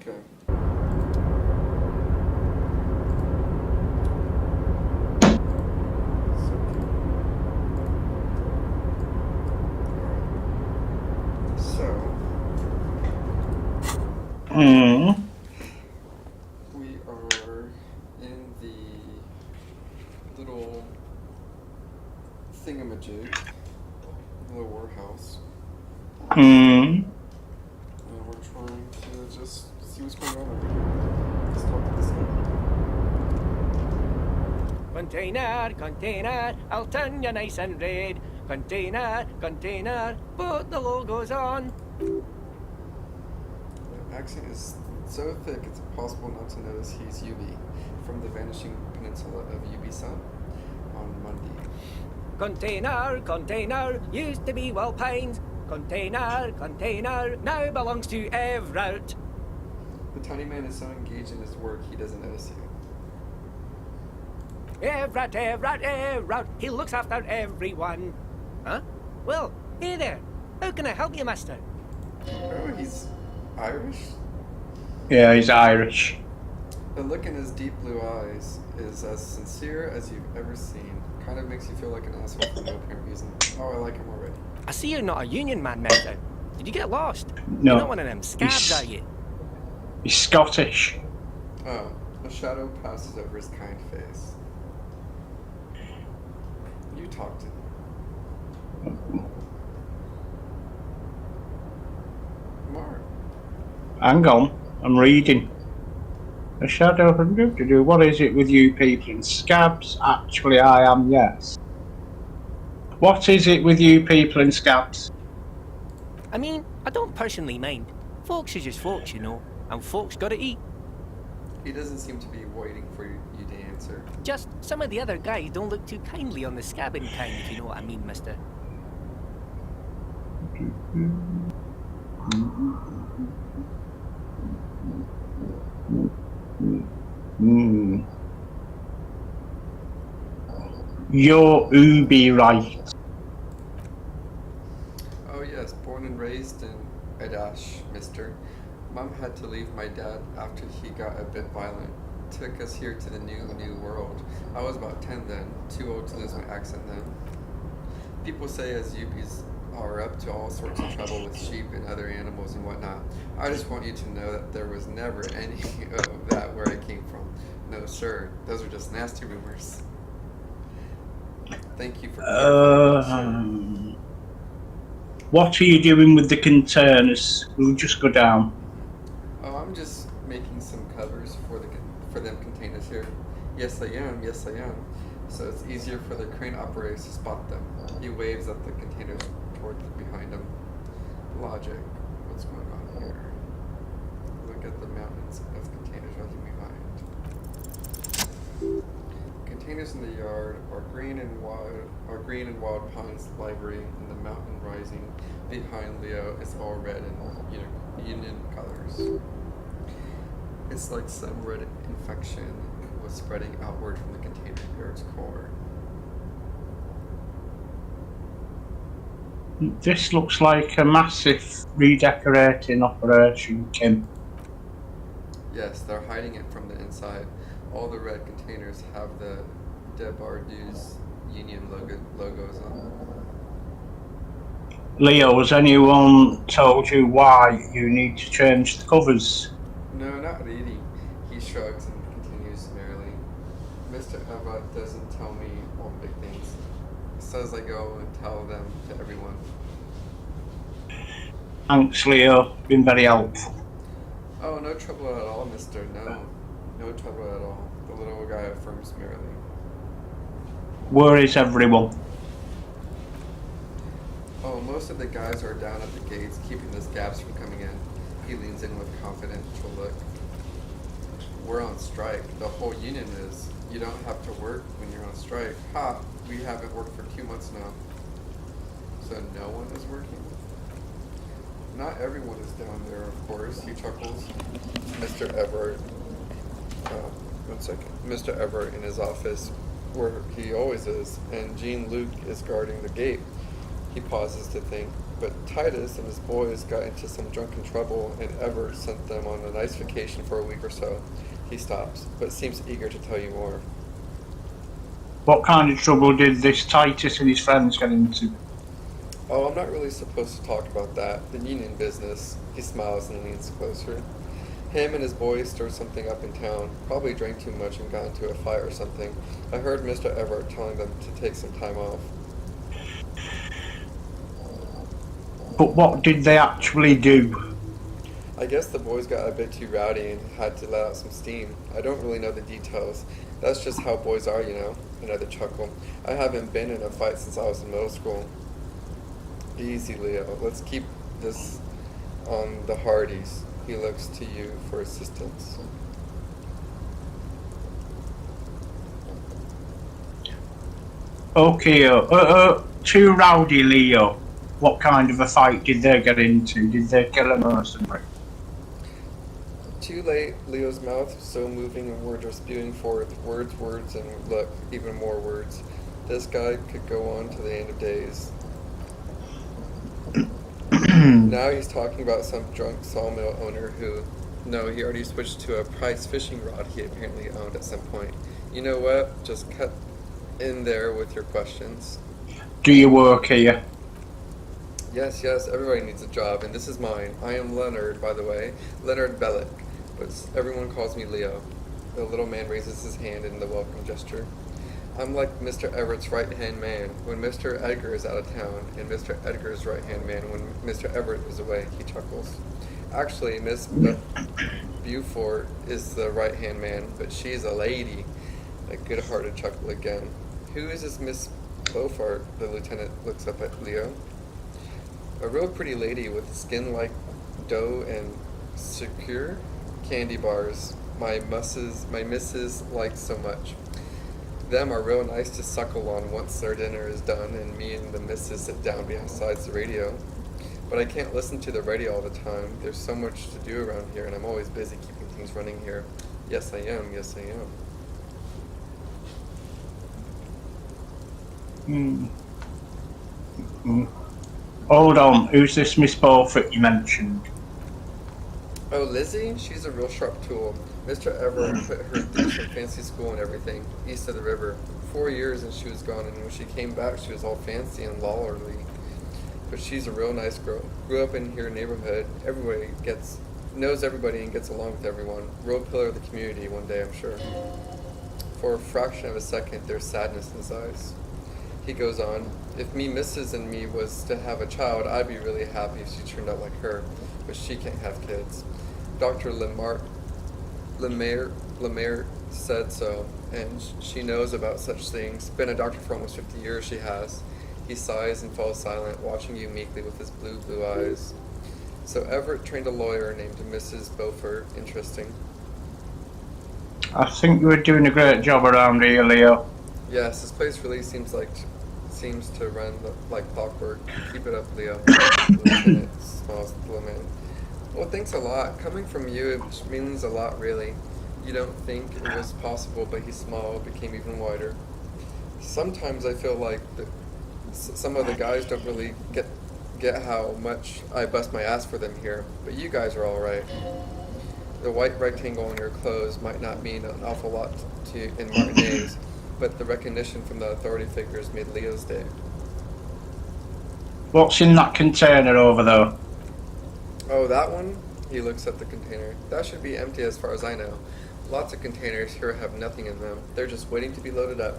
Okay. So, Hmm. we are in the little thingamajig, little warehouse, Hmm. and we're trying to just see what's going on. Let's talk to this guy. Container, I'll turn you nice and red. Container, put the logos on. The accent is so thick it's impossible not to notice he's Yubi from the vanishing peninsula of Yubi-san on Monday. Container, used to be Pines. Container, now belongs to Everett. The tiny man is so engaged in his work he doesn't notice you. Everett, he looks after everyone. Huh? Well, hey there. How can I help you, mister? Oh, he's Irish? Yeah, he's Irish. The look in his deep blue eyes is as sincere as you've ever seen. Kind of makes you feel like an asshole for no apparent reason. Oh, I like him already. I see you're not a union man, mister. Did you get lost? No. You're not one of them scabs, are you? He's Scottish. Oh, a shadow passes over his kind face. You talk to him. Mark. Hang on, I'm reading. A shadow from do. What is it with you people in scabs? Actually, I am, yes. What is it with you people in scabs? I mean, I don't personally mind. Folks is just folks, you know, and folks gotta eat. He doesn't seem to be waiting for you to answer. Just some of the other guys don't look too kindly on the scabbing kind, if you know what I mean, mister. Hmm. You're Ubi right. Oh yes, born and raised in Adash, mister. Mom had to leave my dad after he got a bit violent. Took us here to the new world. I was about 10 then, too old to lose my accent then. People say as Yuppies are up to all sorts of trouble with sheep and other animals and whatnot. I just want you to know that there was never any of that where I came from. No, sir. Those are just nasty rumors. Thank you for clarifying. What are you doing with the containers? We'll just go down. Oh, I'm just making some covers for them containers here. Yes, I am. So it's easier for the crane operators to spot them. He waves at the containers behind him. Logic. What's going on here? Look at the mountains of containers rising behind. Containers in the yard are green and wild pines library, and the mountain rising behind Leo is all red and union colors. It's like some red infection was spreading outward from the container yard's core. This looks like a massive redecorating operation, Kim. Yes, they're hiding it from the inside. All the red containers have the Debardu's union logos on them. Leo, has anyone told you why you need to change the covers? No, not really. He shrugs and continues merrily. Mr. Abbott doesn't tell me all the big things. He says I go and tell them to everyone. Thanks, Leo. Been very helpful. Oh, no trouble at all, mister. No trouble at all. The little guy affirms merrily. Where is everyone? Oh, most of the guys are down at the gates, keeping the scabs from coming in. He leans in with a confidential look. We're on strike. The whole union is. You don't have to work when you're on strike. Ha! We haven't worked for 2 months now. So no one is working? Not everyone is down there, of course. He chuckles. Mr. Everett. One second. Mr. Everett in his office, where he always is, and Jean Luc is guarding the gate. He pauses to think. But Titus and his boys got into some drunken trouble, and Everett sent them on a nice vacation for a week or so. He stops, but seems eager to tell you more. What kind of trouble did this Titus and his friends get into? Oh, I'm not really supposed to talk about that. The union business. He smiles and leans closer. Him and his boys stirred something up in town. Probably drank too much and got into a fight or something. I heard Mr. Everett telling them to take some time off. But what did they actually do? I guess the boys got a bit too rowdy and had to let out some steam. I don't really know the details. That's just how boys are, you know. Another chuckle. I haven't been in a fight since I was in middle school. Easy, Leo. Let's keep this on the Hardys. He looks to you for assistance. Okay, too rowdy, Leo. What kind of a fight did they get into? Did they kill a mercenary? Too late, Leo's mouth was so moving and words are spewing forth. Words, and look, even more words. This guy could go on to the end of days. Now he's talking about some drunk sawmill owner who... No, he already switched to a price fishing rod he apparently owned at some point. You know what? Just cut in there with your questions. Do you work here? Yes, everybody needs a job, and this is mine. I am Leonard, by the way. Leonard Bellick, but everyone calls me Leo. The little man raises his hand in the welcome gesture. I'm like Mr. Everett's right-hand man when Mr. Edgar is out of town, and Mr. Edgar's right-hand man when Mr. Everett is away. He chuckles. Actually, Miss Beaufort is the right-hand man, but she's a lady. A good-hearted chuckle again. Who is this Miss Beaufort? The lieutenant looks up at Leo. A real pretty lady with skin like dough and secure candy bars my missus likes so much. Them are real nice to suckle on once their dinner is done and me and the missus sit down beside the radio. But I can't listen to the radio all the time. There's so much to do around here and I'm always busy keeping things running here. Yes, I am. Hold on, who's this Miss Beaufort you mentioned? Oh, Lizzie? She's a real sharp tool. Mr. Everett put her through some fancy school and everything, east of the river. 4 years and she was gone, and when she came back, she was all fancy and lawlerly. But she's a real nice girl. Grew up in here neighborhood. Everybody knows everybody and gets along with everyone. Real pillar of the community one day, I'm sure. For a fraction of a second, there's sadness in his eyes. He goes on, if me missus and me was to have a child, I'd be really happy if she turned out like her, but she can't have kids. Dr. Lemaire said so, and she knows about such things. Been a doctor for almost 50 years, she has. He sighs and falls silent, watching you meekly with his blue eyes. So Everett trained a lawyer named Mrs. Beaufort. Interesting. I think you were doing a great job around here, Leo. Yes, this place really seems to run like clockwork. Keep it up, Leo. Lieutenant smiles at the little man. Well, thanks a lot. Coming from you, it means a lot, really. You don't think it was possible, but his smile became even wider. Sometimes I feel like some of the guys don't really get how much I bust my ass for them here, but you guys are all right. The white rectangle on your clothes might not mean an awful lot to you in Martinez, but the recognition from the authority figures made Leo's day. What's in that container over there? Oh, that one? He looks at the container. That should be empty as far as I know. Lots of containers here have nothing in them. They're just waiting to be loaded up.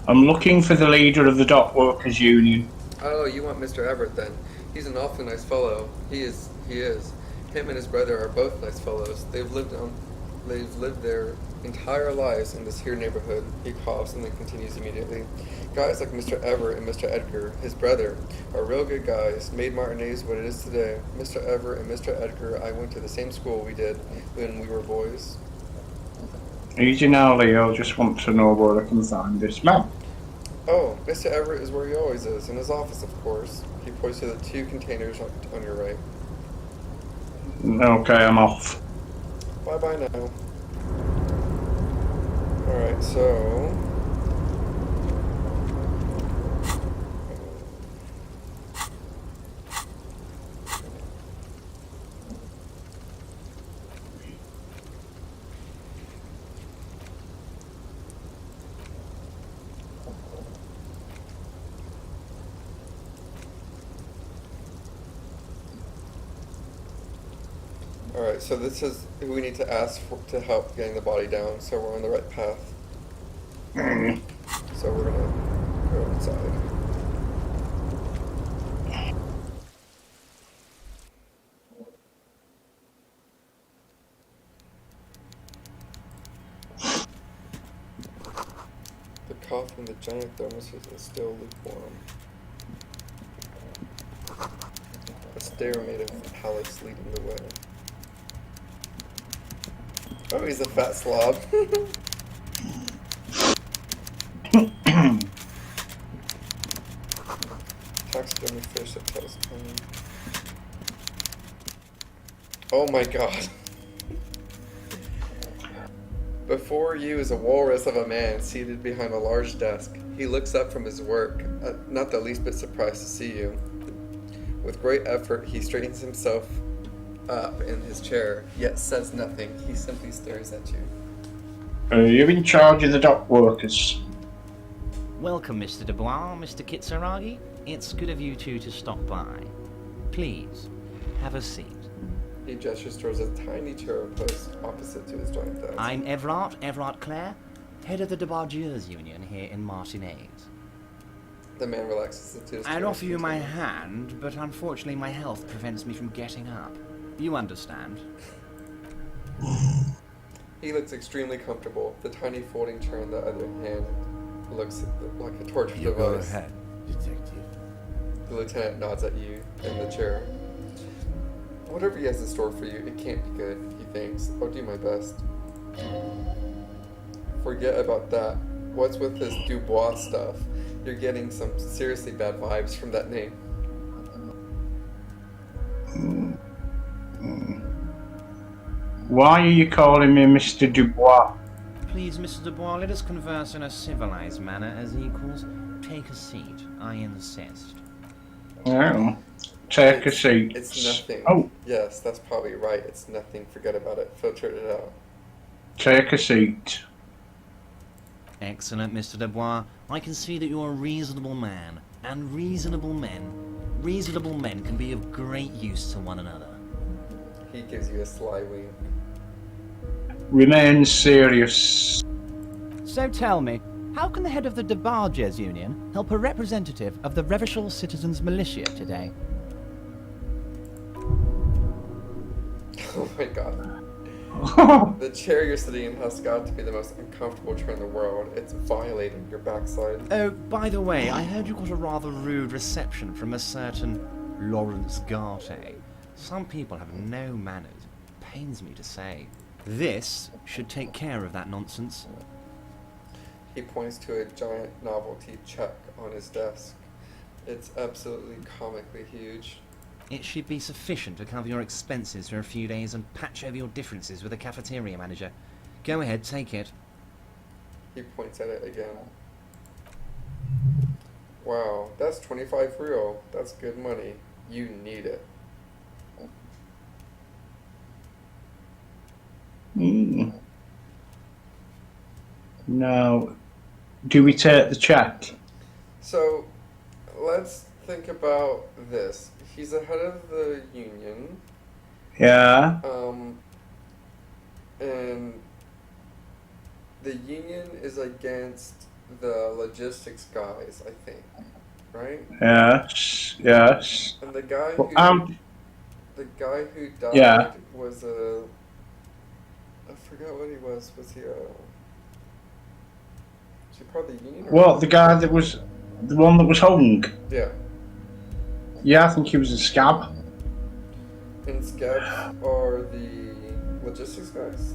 I'm looking for the leader of the Dock Workers Union. Oh, you want Mr. Everett then? He's an awfully nice fellow. He is. Him and his brother are both nice fellows. They've lived their entire lives in this here neighborhood. He coughs and then continues immediately. Guys like Mr. Everett and Mr. Edgar, his brother, are real good guys. Made Martinez what it is today. Mr. Everett and Mr. Edgar, I went to the same school we did when we were boys. Easy now, Leo. Just want to know where I can find this man. Oh, Mr. Everett is where he always is, in his office, of course. He points to the 2 containers on your right. Okay, I'm off. Bye-bye now. Alright, so... Alright, so this is who we need to ask for, to help getting the body down, so we're on the right path. Mm. So we're gonna go inside. The coffee in the giant thermos is still lukewarm. A stair made of pallets leading the way. Oh, he's a fat slob. Taxidermy fish that tells time. Oh my god. Before you is a walrus of a man seated behind a large desk. He looks up from his work, not the least bit surprised to see you. With great effort, he straightens himself up in his chair, yet says nothing. He simply stares at you. Are you in charge of the dock workers? Welcome, Mr. Dubois, Mr. Kitsuragi. It's good of you two to stop by. Please, have a seat. He gestures towards a tiny chair post opposite to his giant desk. I'm Everard Clare, head of the Debargeurs Union here in Martinez. The man relaxes into his chair. I'd offer you my continues. hand, but unfortunately my health prevents me from getting up. You understand. He looks extremely comfortable. The tiny folding chair in the other hand looks like a torture You go device. ahead, detective. The lieutenant nods at you in the chair. Whatever he has in store for you, it can't be good, he thinks. I'll do my best. Forget about that. What's with this Dubois stuff? You're getting some seriously bad vibes from that name. Why are you calling me Mr. Dubois? Please, Mr. Dubois, let us converse in a civilized manner as equals. Take a seat, I insist. Oh, take a seat. It's nothing. Oh, Yes, that's probably right. It's nothing. Forget about it. Filter it out. take a seat. Excellent, Mr. Dubois. I can see that you're a reasonable man, and reasonable men can be of great use to one another. He gives you a sly wink. Remain serious. So tell me, how can the head of the Debargeurs Union help a representative of the Revachol Citizens Militia today? Oh my god. The chair you're sitting in has got to be the most uncomfortable chair in the world. It's violating your backside. Oh, by the way, I heard you got a rather rude reception from a certain Lawrence Garte. Some people have no manners. Pains me to say. This should take care of that nonsense. He points to a giant novelty check on his desk. It's absolutely comically huge. It should be sufficient to cover your expenses for a few days and patch over your differences with the cafeteria manager. Go ahead, take it. He points at it again. Wow, that's 25 real. That's good money. You need it. Now, do we take the check? So, let's think about this. He's the head of the union, Yeah. and the union is against the logistics guys, I think, right? Yes. Yes. And the guy Well, who died Yeah. was I forgot what he was. Was he part of the union? Or What, the guy that was the one that was hung? Yeah. Yeah, I think he was a scab. And scabs are the logistics guys.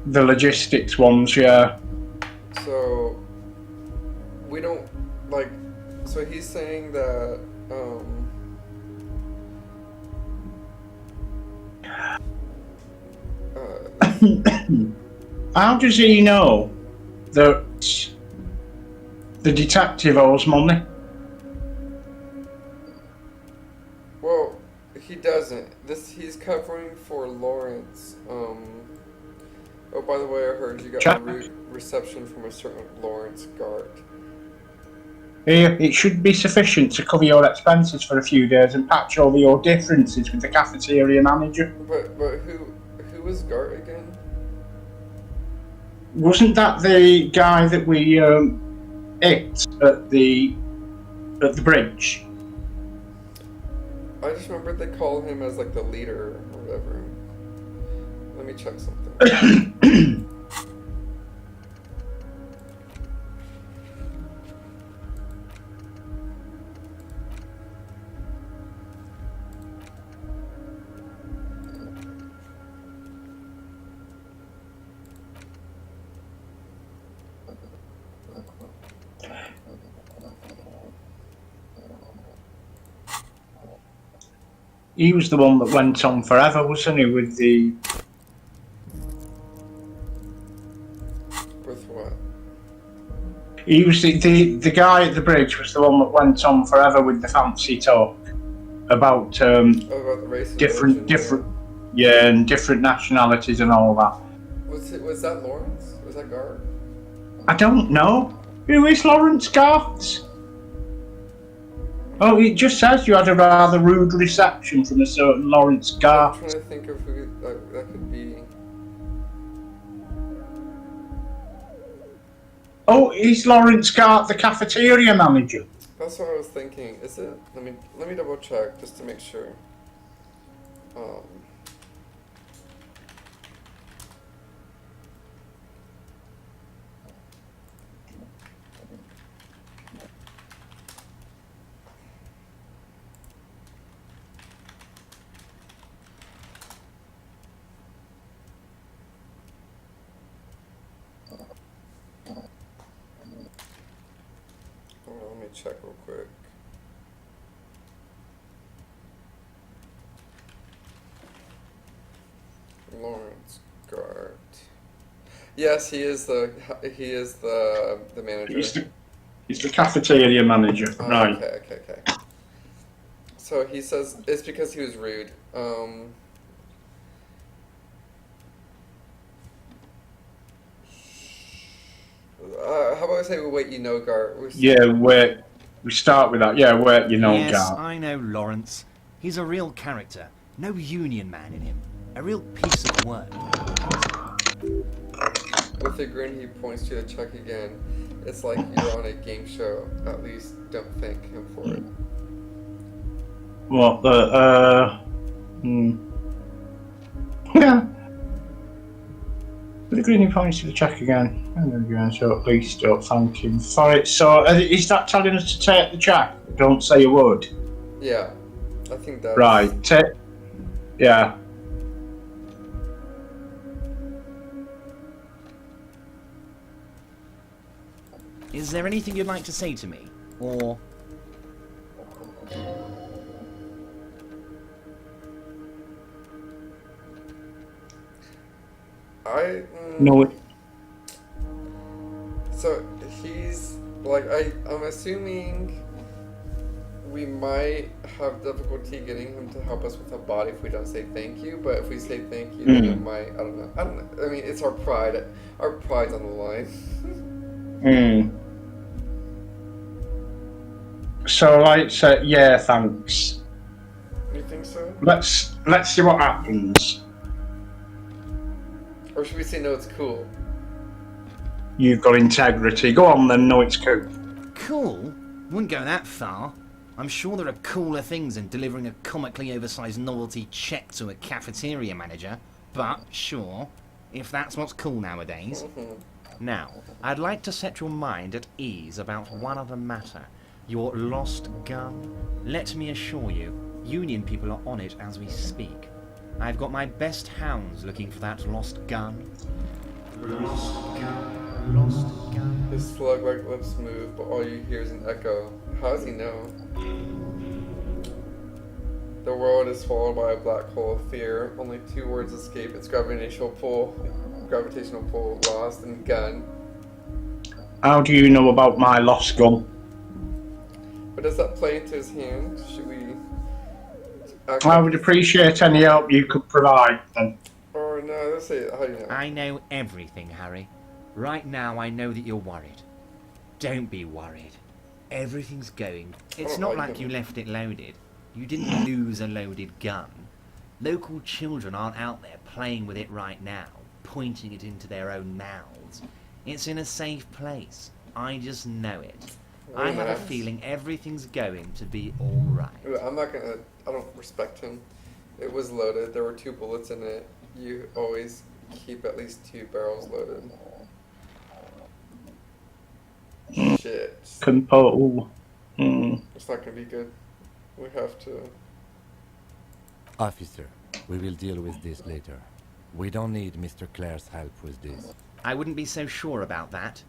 The logistics ones, yeah. So we don't like. So he's saying that How does he know that the detective owes money? well, he doesn't. He's covering for Lawrence. Oh, by the way, I heard you got Check. a rude reception from a certain Lawrence Gart. Here, it should be sufficient to cover your expenses for a few days and patch over your differences with the cafeteria manager. But who was Gart again? Wasn't that the guy that we hit at the bridge? I just remember they call him as like the leader or whatever. Let me check something. He was the one that went on forever, wasn't he, with the... With what? He was the guy at the bridge was the one that went on forever with the fancy talk about Oh, about the race and religion, and different nationalities and all that. Was that Lawrence? Was that Gart? I don't know. Who is Lawrence Garth? Oh, it just says you had a rather rude reception from a certain Lawrence I'm Garth. trying to think of who that could be. Oh, is Lawrence Garth the cafeteria manager? That's what I was thinking. Is it? Let me double check just to make sure. Let me check real quick. Lawrence Gart. Yes, he is the manager. He's the cafeteria manager, Oh, right? Okay. So he says it's because he was rude. How about I say wait, you know, Gart? Yeah, we start with that. Yeah, you know, Yes, Garth. I know Lawrence. He's a real character. No union man in him. A real piece of work. With a grin, he points to the check again. It's like you're on a game show. At least don't thank him for it. What Yeah. With the green, he points to the check again. And again, so at least don't thank him for it. So is that telling us to take the check? Don't say a word. Yeah, I think that's... Right. Yeah. Is there anything you'd like to say to me? Or... No. So he's like I'm assuming we might have difficulty getting him to help us with a body if we don't say thank you. But if we say thank you, then it might. I don't know. I mean, it's our pride. Our pride's on the line. So like say yeah, thanks. You think so? Let's see what happens. Or should we say no? It's cool. You've got integrity. Go on then. No, it's cool. Cool? Wouldn't go that far. I'm sure there are cooler things than delivering a comically oversized novelty check to a cafeteria manager. But, sure, if that's what's cool nowadays. Now, I'd like to set your mind at ease about one other matter. Your lost gun. Let me assure you, Union people are on it as we speak. I've got my best hounds looking for that lost gun. Lost gun, lost gun. His slug-like lips move, but all you hear is an echo. How does he know? The world is swallowed by a black hole of fear. Only two words escape its gravitational pull. Gravitational pull, lost, and gun. How do you know about my lost gun? But does that play into his hand? Should we... I would appreciate any help you could provide then. Or no, let's say, how do you know? I know everything, Harry. Right now I know that you're worried. Don't be worried. everything's going. It's don't not like like him. you left it loaded. You didn't lose a loaded gun. Local children aren't out there playing with it right now, pointing it into their own mouths. It's in a safe place. I just know it. I have a Nice. feeling everything's going to be alright. I'm not gonna. I don't respect him. It was loaded. There were 2 bullets in it. You always keep at least 2 barrels loaded. Shit. Compose. Hmm. It's not gonna be good. We have to. Officer, we will deal with this later. We don't need Mr. Clare's help with this. I wouldn't be so sure about that.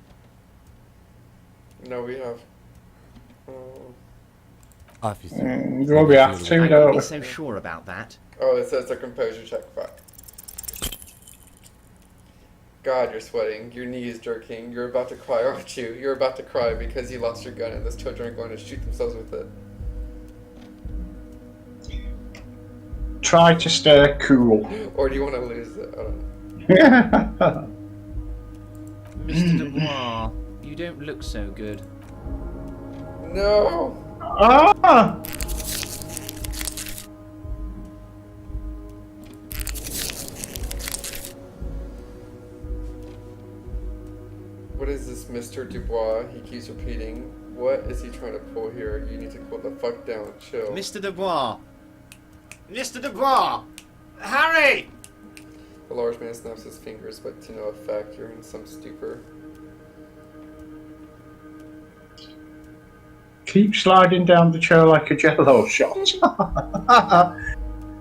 No, we have. Officer, Mm, we well, will we deal have with to, I this. don't wouldn't be we? so sure about that. Oh, it says a composure check. Fuck. God, you're sweating. Your knee is jerking. You're about to cry, aren't you? You're about to cry because you lost your gun and those children are going to shoot themselves with it. Try to stay cool. Or do you want to lose it? I don't know. Mr. Dubois, you don't look so good. No! Ah! What is this Mr. Dubois? He keeps repeating. What is he trying to pull here? You need to cool the fuck down. Chill. Mr. Dubois! Mr. Dubois! Harry! The large man snaps his fingers, but to no effect. You're in some stupor. Keep sliding down the chair like a jello shot.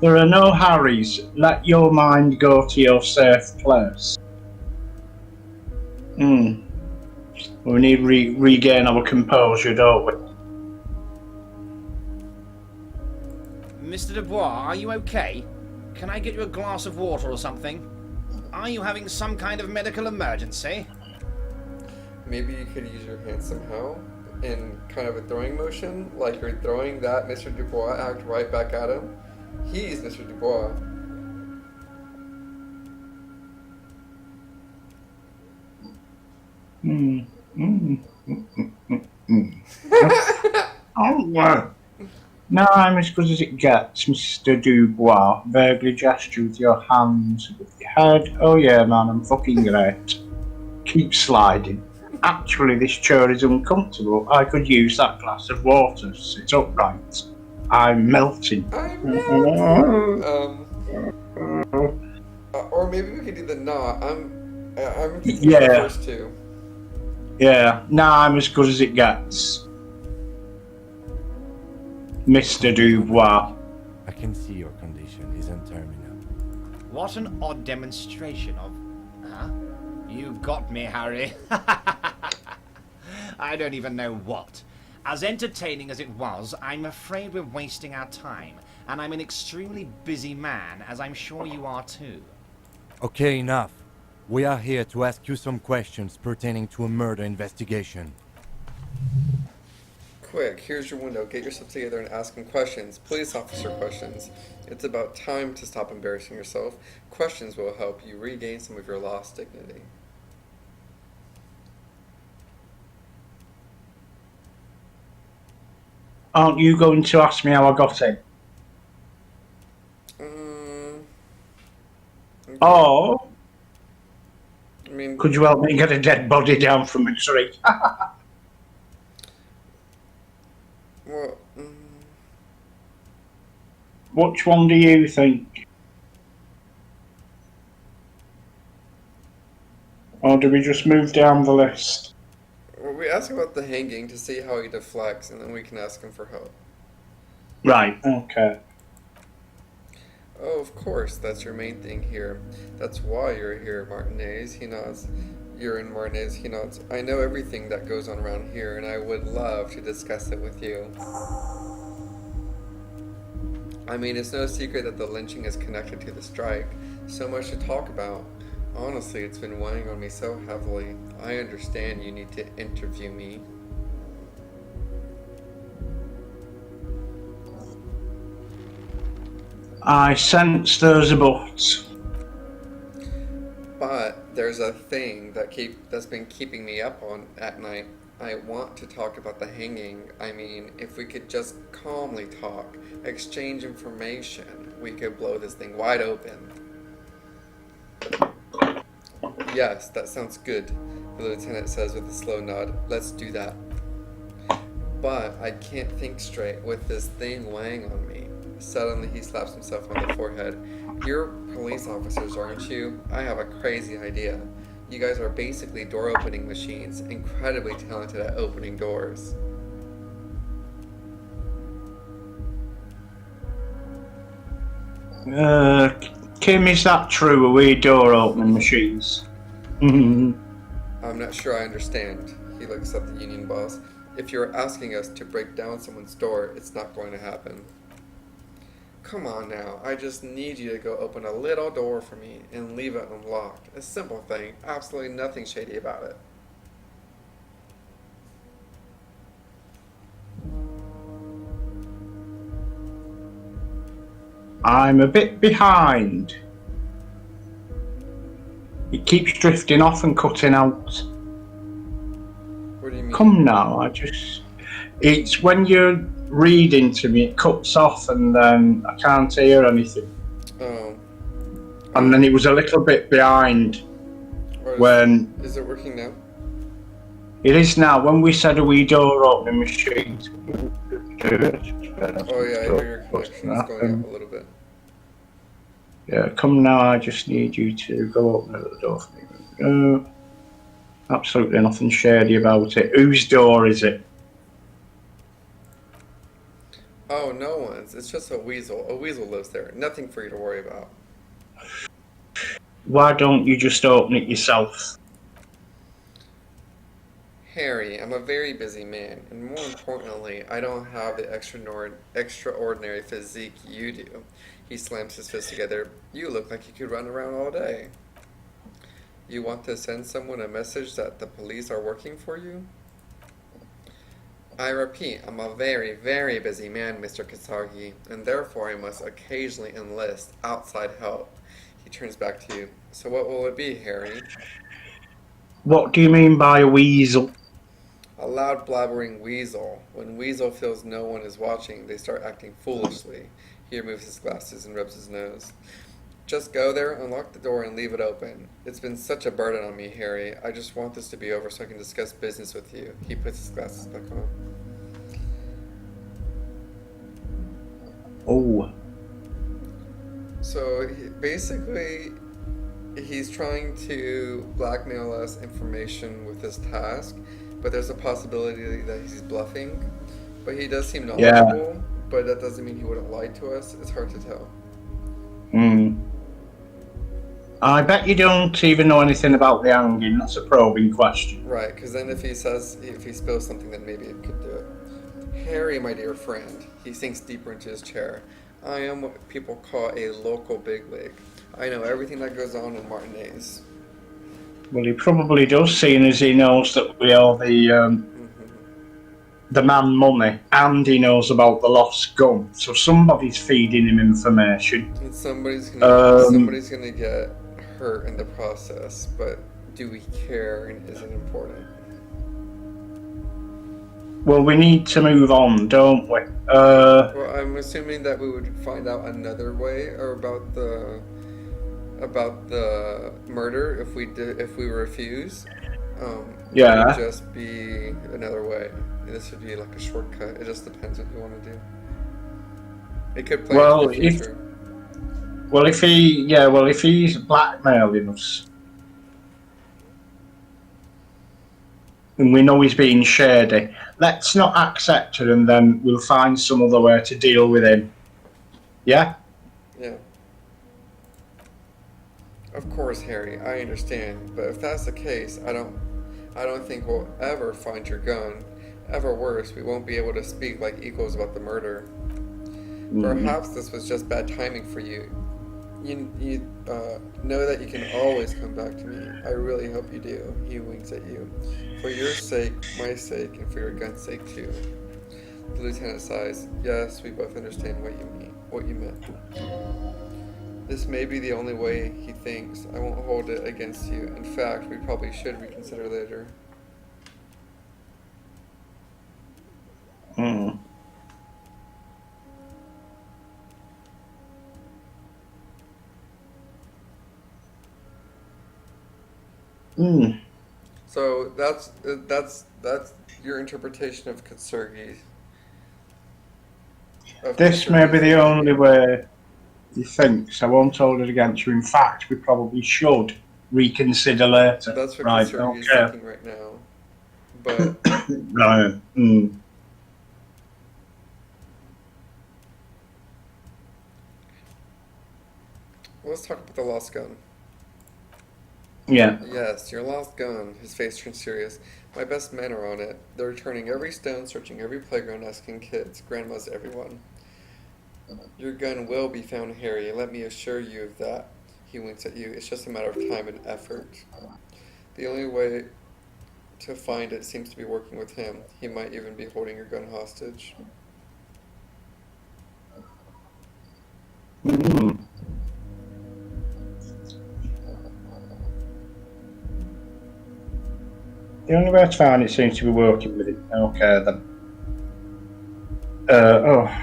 There are no Harrys. Let your mind go to your safe place. Hmm. We need regain our composure, don't we? Mr. Dubois, are you okay? Can I get you a glass of water or something? Are you having some kind of medical emergency? Maybe you could use your hands somehow in kind of a throwing motion, like you're throwing that Mr. Dubois act right back at him. He's Mr. Dubois. Hmm. Hmm. Oh, wow. No, I'm as good as it gets, Mr. Dubois. Vaguely gesture with your hands, with your head. Oh yeah, man, I'm fucking great. Keep sliding. Actually, this chair is uncomfortable. I could use that glass of water to sit upright. I'm melting. I'm melting. Or maybe we could do the knot. I'm thinking Yeah. the first 2. Yeah, no, I'm as good as it gets. Mr. Dubois. I can see your condition isn't terminal. What an odd demonstration of... Huh? You've got me, Harry. I don't even know what. As entertaining as it was, I'm afraid we're wasting our time. And I'm an extremely busy man, as I'm sure you are too. Okay, enough. We are here to ask you some questions pertaining to a murder investigation. Quick, here's your window. Get yourself together and ask him questions. Police officer questions. It's about time to stop embarrassing yourself. Questions will help you regain some of your lost dignity. Aren't you going to ask me how I got in? Okay. Or I mean, could you help me get a dead body down from a tree? well, Which one do you think? Or do we just move down the list? we ask about the hanging to see how he deflects, and then we can ask him for help. Right, okay. Oh, of course, that's your main thing here. That's why you're here, Martinez. He nods. You're in Martinez. He nods. I know everything that goes on around here, and I would love to discuss it with you. I mean, it's no secret that the lynching is connected to the strike. So much to talk about. Honestly, it's been weighing on me so heavily. I understand you need to interview me. I sense there's a but. But there's a thing that's been keeping me up on at night. I want to talk about the hanging. I mean, if we could just calmly talk, exchange information, we could blow this thing wide open. Yes, that sounds good, the lieutenant says with a slow nod. Let's do that. But I can't think straight with this thing weighing on me. Suddenly he slaps himself on the forehead. You're police officers, aren't you? I have a crazy idea. You guys are basically door opening machines, incredibly talented at opening doors. Kim, is that true? Are we door opening machines? I'm not sure I understand. He looks at the union boss. If you're asking us to break down someone's door, it's not going to happen. Come on now, I just need you to go open a little door for me and leave it unlocked. A simple thing, absolutely nothing shady about it. I'm a bit behind. It keeps drifting off and cutting out. What do you mean? Come now, it's when you're reading to me, it cuts off and then I can't hear anything. Oh. And then it was a little bit behind when... Is it working now? It is now. When we said a wee door opening machine. Oh yeah, I hear your connection is going up a little bit. Yeah, come now, I just need you to go open the door for me. Absolutely nothing shady about it. Whose door is it? Oh, no one's. It's just a weasel. A weasel lives there. Nothing for you to worry about. Why don't you just open it yourself? Harry, I'm a very busy man, and more importantly, I don't have the extraordinary physique you do. He slams his fist together. You look like you could run around all day. You want to send someone a message that the police are working for you? I repeat, I'm a very, very busy man, Mr. Kasagi, and therefore I must occasionally enlist outside help. He turns back to you. So what will it be, Harry? What do you mean by a weasel? A loud blabbering weasel. When weasel feels no one is watching, they start acting foolishly. He removes his glasses and rubs his nose. Just go there, unlock the door, and leave it open. It's been such a burden on me, Harry. I just want this to be over so I can discuss business with you. He puts his glasses back on. Oh. So, basically, he's trying to blackmail us information with this task, but there's a possibility that he's bluffing. But he does seem knowledgeable, but that doesn't mean he wouldn't lie to us. It's hard to tell. I bet you don't even know anything about the hanging. That's a probing question. Right, because then if he spills something, then maybe it could do it. Harry, my dear friend, he sinks deeper into his chair. I am what people call a local bigwig. I know everything that goes on in Martinez. Well, he probably does, seeing as he knows that we are the man money, and he knows about the lost gun. So somebody's feeding him information. And somebody's gonna get hurt in the process, but do we care, and is it important? Well, we need to move on, don't we? Well, I'm assuming that we would find out another way or about the murder if we refuse. It would just be another way. This would be like a shortcut. It just depends what you want to do. It could play into the future. If he's blackmailing us, and we know he's being shady, let's not accept it, and then we'll find some other way to deal with him. Yeah? Yeah. Of course, Harry, I understand, but if that's the case, I don't think we'll ever find your gun. Ever worse, we won't be able to speak like equals about the murder. Perhaps this was just bad timing for you. You know that you can always come back to me. I really hope you do. He winks at you. For your sake, my sake, and for your gun's sake too. The lieutenant sighs. Yes, we both understand what you meant. This may be the only way, he thinks. I won't hold it against you. In fact, we probably should reconsider later. Hmm. Hmm. So that's your interpretation of Kitsurgi. This may be the only way he thinks. I won't hold it against you. In fact, we probably should reconsider later. That's what Right, Kitsurgi is okay. thinking right now. But Right. Hmm. let's talk about the lost gun. Yeah. Yes, your lost gun. His face turned serious. My best men are on it. They're turning every stone, searching every playground, asking kids, grandmas, everyone. Your gun will be found, Harry. Let me assure you of that. He winks at you. It's just a matter of time and effort. The only way to find it seems to be working with him. He might even be holding your gun hostage. Hmm. The only way I found it seems to be working with it. Okay then. Oh.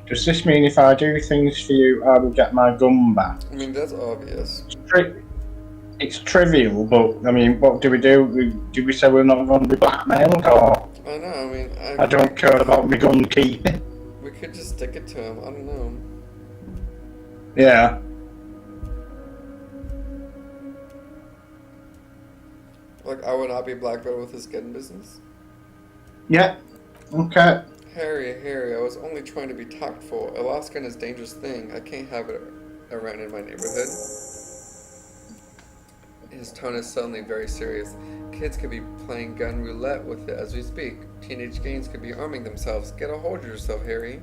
Does this mean if I do things for you, I will get my gun back? I mean, that's obvious. It's trivial, but I mean, what do we do? Do we say we're not going to be blackmailed, or I know, I mean, I don't care about my gun key? we could just stick it to him. I don't know. Yeah. Like, I would not be blackmailed with his gun business. Yeah. Okay. Harry, I was only trying to be tactful. A lost gun is a dangerous thing. I can't have it around in my neighborhood. His tone is suddenly very serious. Kids could be playing gun roulette with it as we speak. Teenage gangs could be arming themselves. Get a hold of yourself, Harry.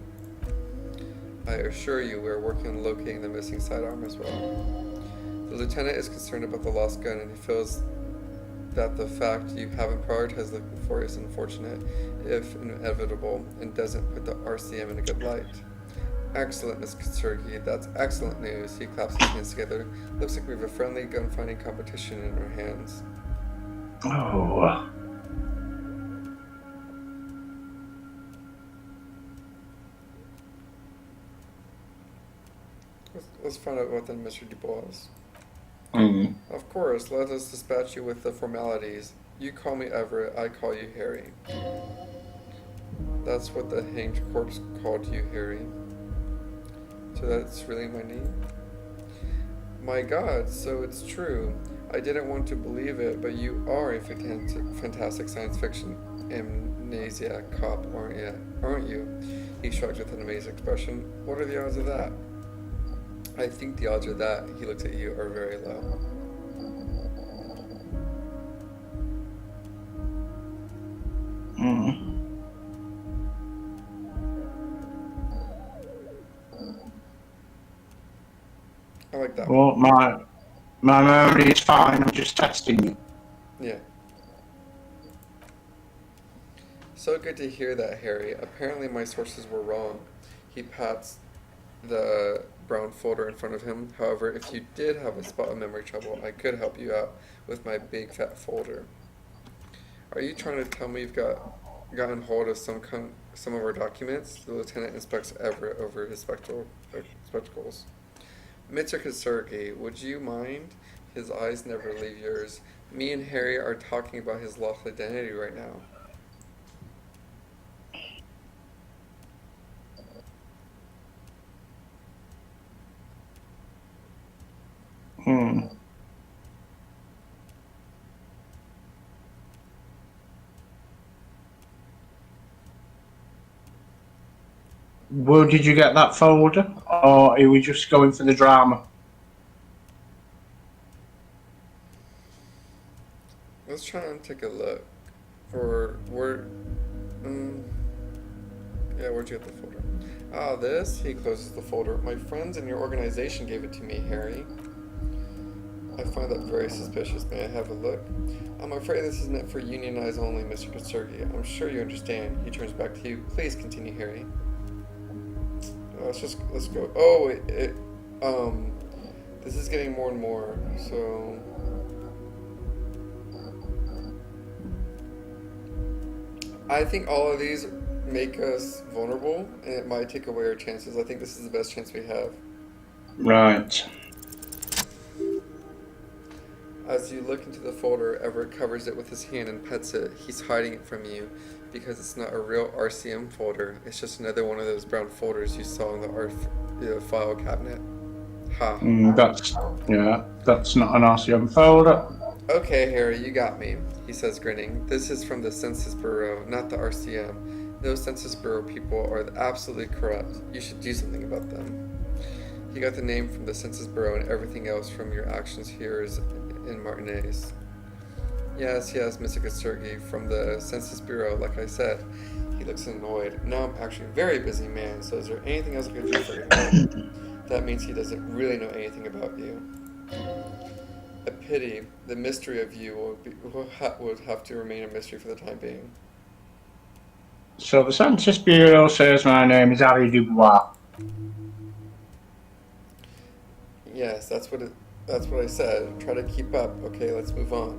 I assure you we are working on locating the missing sidearm as well. The lieutenant is concerned about the lost gun and he feels that the fact you haven't prioritized looking for is unfortunate, if inevitable, and doesn't put the RCM in a good light. Excellent, Miss Kitsurgi. That's excellent news. He claps his hands together. Looks like we have a friendly gun-finding competition in our hands. Oh. Let's find out about them, Mr. Dubois. Mm. Of course, let us dispatch you with the formalities. You call me Everett, I call you Harry. That's what the hanged corpse called you, Harry. So that's really my name? My God, so it's true. I didn't want to believe it, but you are a fantastic science fiction amnesia cop, aren't you? He shrugged with an amazed expression. What are the odds of that? I think the odds are that, he looks at you, are very low. Mm. I like that. Well, my memory is fine. I'm just testing you. Yeah. So good to hear that, Harry. Apparently my sources were wrong. He pats the brown folder in front of him. However, if you did have a spot of memory trouble, I could help you out with my big fat folder. Are you trying to tell me you've gotten hold of some of our documents? The lieutenant inspects Everett over his spectacles. Mr. Kitsurgi, would you mind? His eyes never leave yours. Me and Harry are talking about his lost identity right now. Hmm. Where did you get that folder? Or are we just going for the drama? Let's try and take a look. Where'd you get the folder? Ah, this? He closes the folder. My friends in your organization gave it to me, Harry. I find that very suspicious. May I have a look? I'm afraid this is meant for union eyes only, Mr. Kitsurgi. I'm sure you understand. He turns back to you. Please continue, Harry. Let's go. Oh, wait, this is getting more and more, so... I think all of these make us vulnerable, and it might take away our chances. I think this is the best chance we have. Right. As you look into the folder, Everett covers it with his hand and pets it. He's hiding it from you because it's not a real RCM folder. It's just another one of those brown folders you saw in the file cabinet. Ha. That's not an RCM folder. Okay, Harry, you got me, he says, grinning. This is from the Census Bureau, not the RCM. Those Census Bureau people are absolutely corrupt. You should do something about them. He got the name from the Census Bureau and everything else from your actions here is in Martinez. Yes, Mr. Kasurgi, from the Census Bureau, like I said. He looks annoyed. Now I'm actually a very busy man, so is there anything else I can do for you? That means he doesn't really know anything about you. A pity. The mystery of you would have to remain a mystery for the time being. So the Census Bureau says my name is Harry Dubois. Yes, that's what I said. Try to keep up. Okay, let's move on.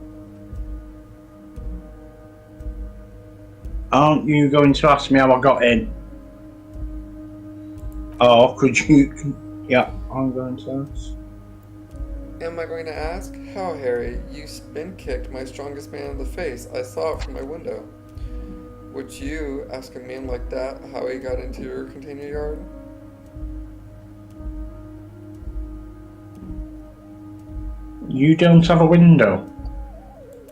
Aren't you going to ask me how I got in? Or could you... Yeah, I'm going to ask. Am I going to ask? How, Harry? You spin kicked my strongest man in the face. I saw it from my window. Would you ask a man like that how he got into your container yard? You don't have a window.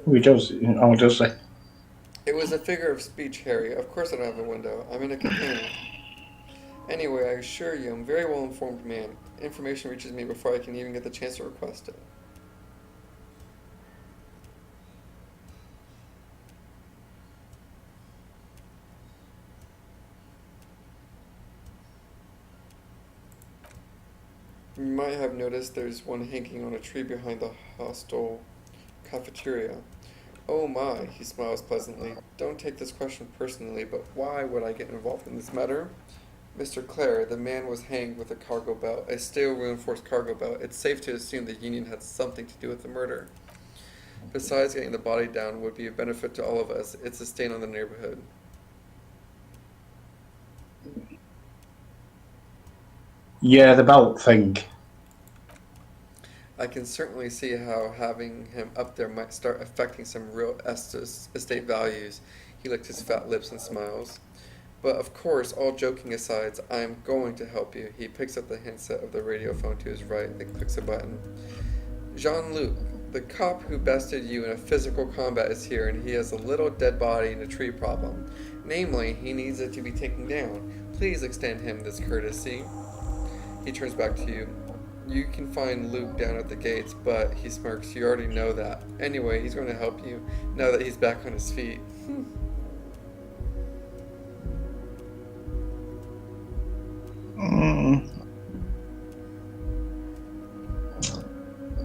Who does? Oh, does he? It was a figure of speech, Harry. Of course I don't have a window. I'm in a container. Anyway, I assure you, I'm a very well-informed man. Information reaches me before I can even get the chance to request it. You might have noticed there's one hanging on a tree behind the hostel cafeteria. Oh my, he smiles pleasantly. Don't take this question personally, but why would I get involved in this matter? Mr. Clare, the man was hanged with a cargo belt, a steel-reinforced cargo belt. It's safe to assume the Union had something to do with the murder. Besides, getting the body down would be a benefit to all of us. It's a stain on the neighborhood. Yeah, the belt thing. I can certainly see how having him up there might start affecting some real estate values. He licked his fat lips and smiles. But of course, all joking aside, I am going to help you. He picks up the handset of the radio phone to his right and clicks a button. Jean-Luc, the cop who bested you in a physical combat is here, and he has a little dead body and a tree problem. Namely, he needs it to be taken down. Please extend him this courtesy. He turns back to you. You can find Luke down at the gates, but he smirks. You already know that. Anyway, he's going to help you now that he's back on his feet.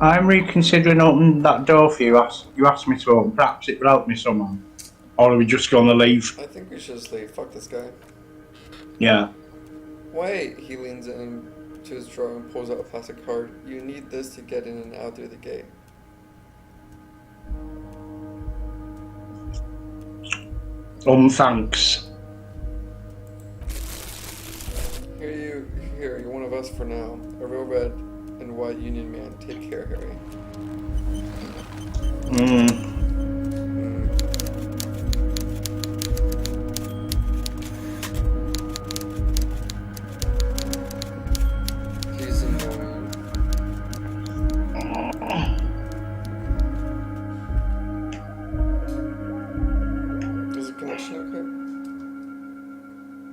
I'm reconsidering opening that door for you. You asked me to open. Perhaps it would help me somehow. Or are we just going to leave? I think we should just leave. Fuck this guy. Yeah. Wait, he leans in to his drawer and pulls out a plastic card. You need this to get in and out through the gate. Thanks. Here, you're one of us for now. A real red and white Union man. Take care, Harry. He's annoying. Is the connection okay?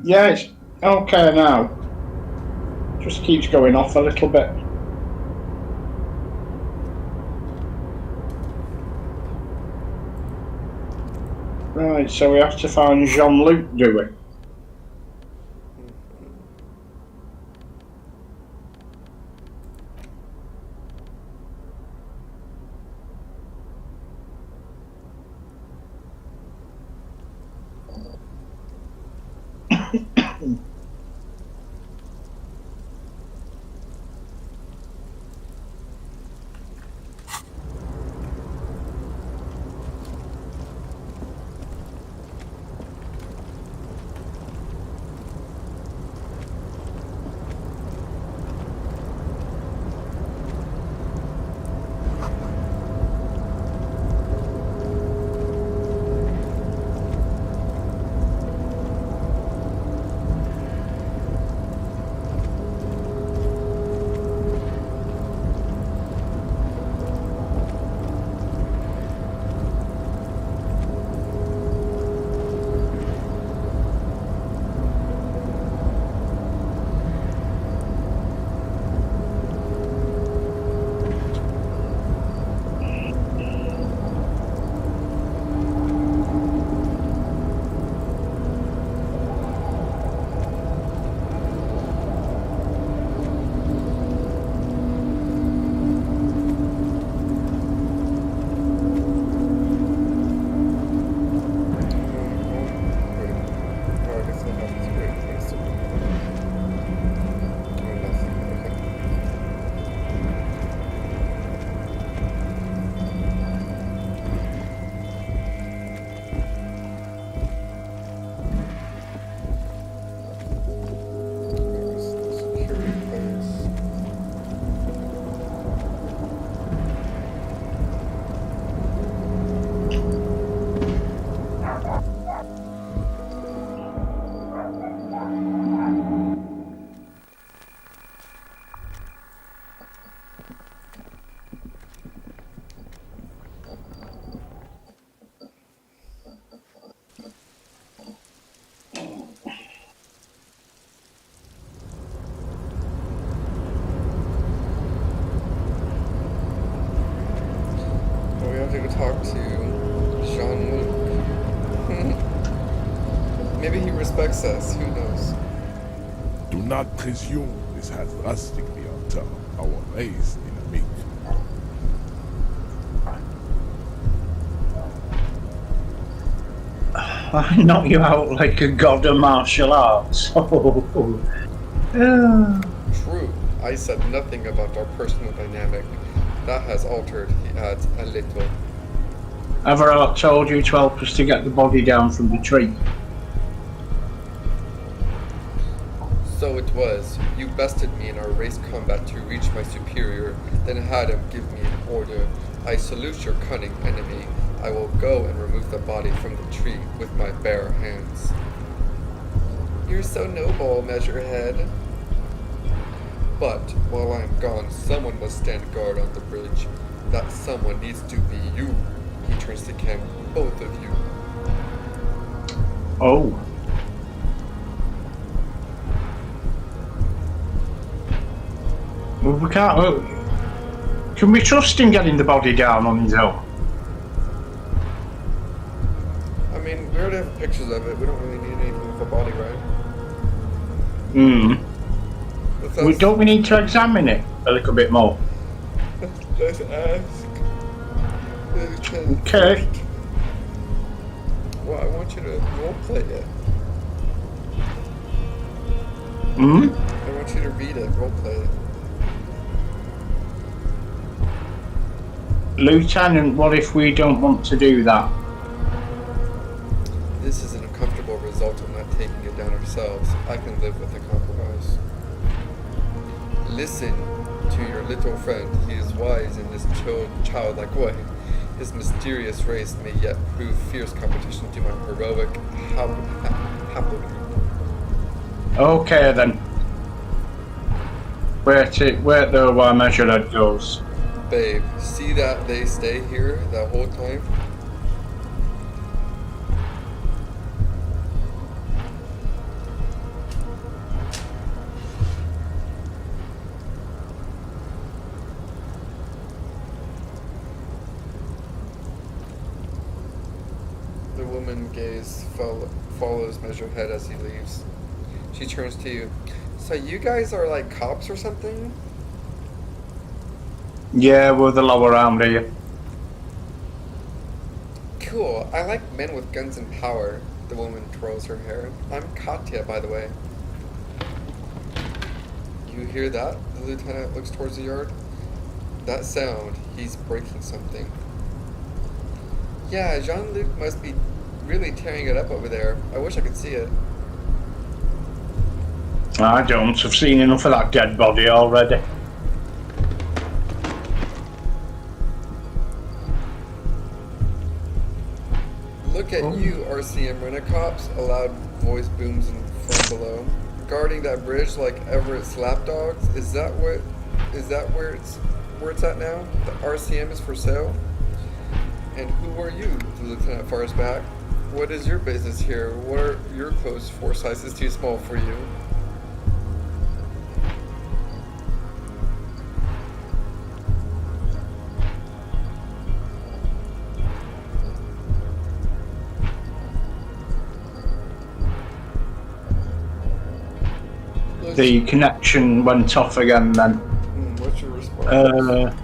Yeah, it's okay now. Just keeps going off a little bit. Right, so we have to find Jean-Luc, do we? talk to Jean-Luc. Maybe he respects us, who knows? Do not presume this has drastically altered our race dynamic. I knock you out like a god of martial arts. Oh. True, I said nothing about our personal dynamic. That has altered, he adds, a little. Have I told you to help us to get the body down from the tree? So it was. You bested me in our race combat to reach my superior, then had him give me an order. I salute your cunning enemy. I will go and remove the body from the tree with my bare hands. You're so noble, Measurehead. But while I am gone, someone must stand guard on the bridge. That someone needs to be you. He turns to Cam, both of you. Oh. Well, we can't. Can we trust him getting the body down on his own? I mean, we already have pictures of it. We don't really need anything with the body, right? Hmm. Let's Don't we need to examine it a little bit more? Let's ask. Okay. Well, I want you to roleplay it. Hmm? I want you to read it, roleplay it. Lieutenant, what if we don't want to do that? This is an uncomfortable result of not taking it down ourselves. I can live with a compromise. Listen to your little friend. He is wise in this childlike way. His mysterious race may yet prove fierce competition to my heroic haplogroup. Okay then. Wait though while Measurehead goes. Babe, see that they stay here that whole time? The woman gaze follows Measurehead as he leaves. She turns to you. So you guys are like cops or something? Yeah, we're the lower round here. Cool. I like men with guns and power. The woman twirls her hair. I'm Katya, by the way. You hear that? The lieutenant looks towards the yard. That sound. He's breaking something. Yeah, Jean-Luc must be really tearing it up over there. I wish I could see it. I don't. I've seen enough of that dead body already. Look at you, RCM Rent-A-Cops. A loud voice booms from below. Guarding that bridge like Everett's lapdogs. Is that where it's at now? The RCM is for sale? And who are you? The lieutenant fires back. What is your business here? What are your clothes 4 sizes too small for you? The connection went off again then. What's your response?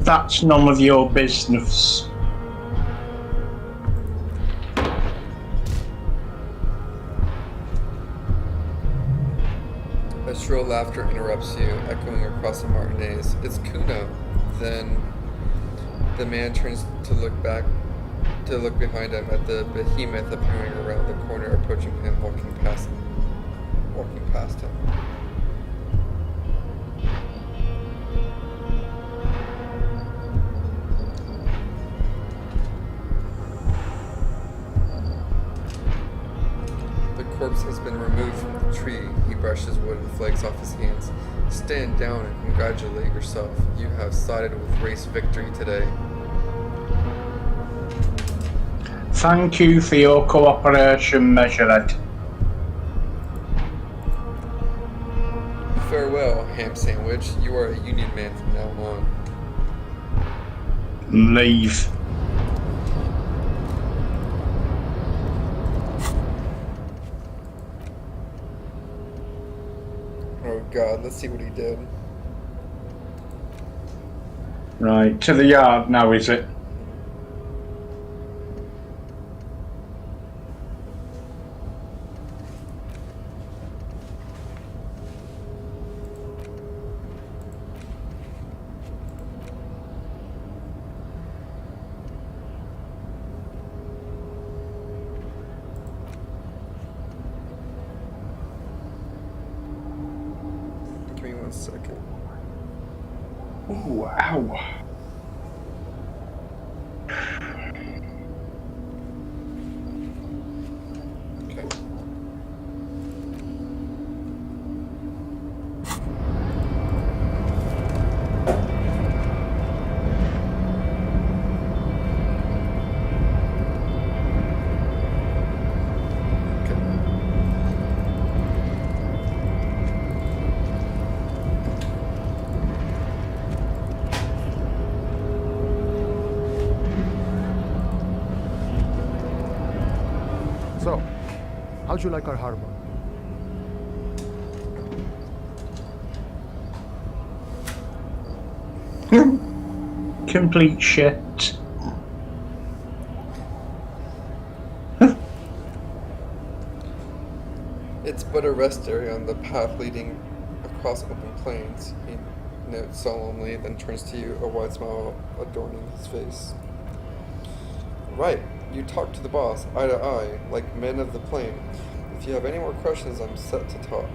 That's none of your business. A shrill laughter interrupts you, echoing across the Martinez. It's Kuno. Then the man turns to look behind him at the behemoth appearing around the corner, approaching him, walking past him. The corpse has been removed from the tree. He brushes wooden flakes off his hands. Stand down and congratulate yourself. You have sided with race victory today. Thank you for your cooperation, Measurehead. Farewell, ham sandwich. You are a Union man from now on. and leave. Oh god, let's see what he did. Right, to the yard now, is it? Give me 1 second. Ooh, ow. Okay. So, how'd you like our harbor? Complete shit. It's but a rest area on the path leading across open plains, he notes solemnly, then turns to you, a wide smile adorning his face. Right, you talk to the boss, eye to eye, like men of the plain. If you have any more questions, I'm set to talk.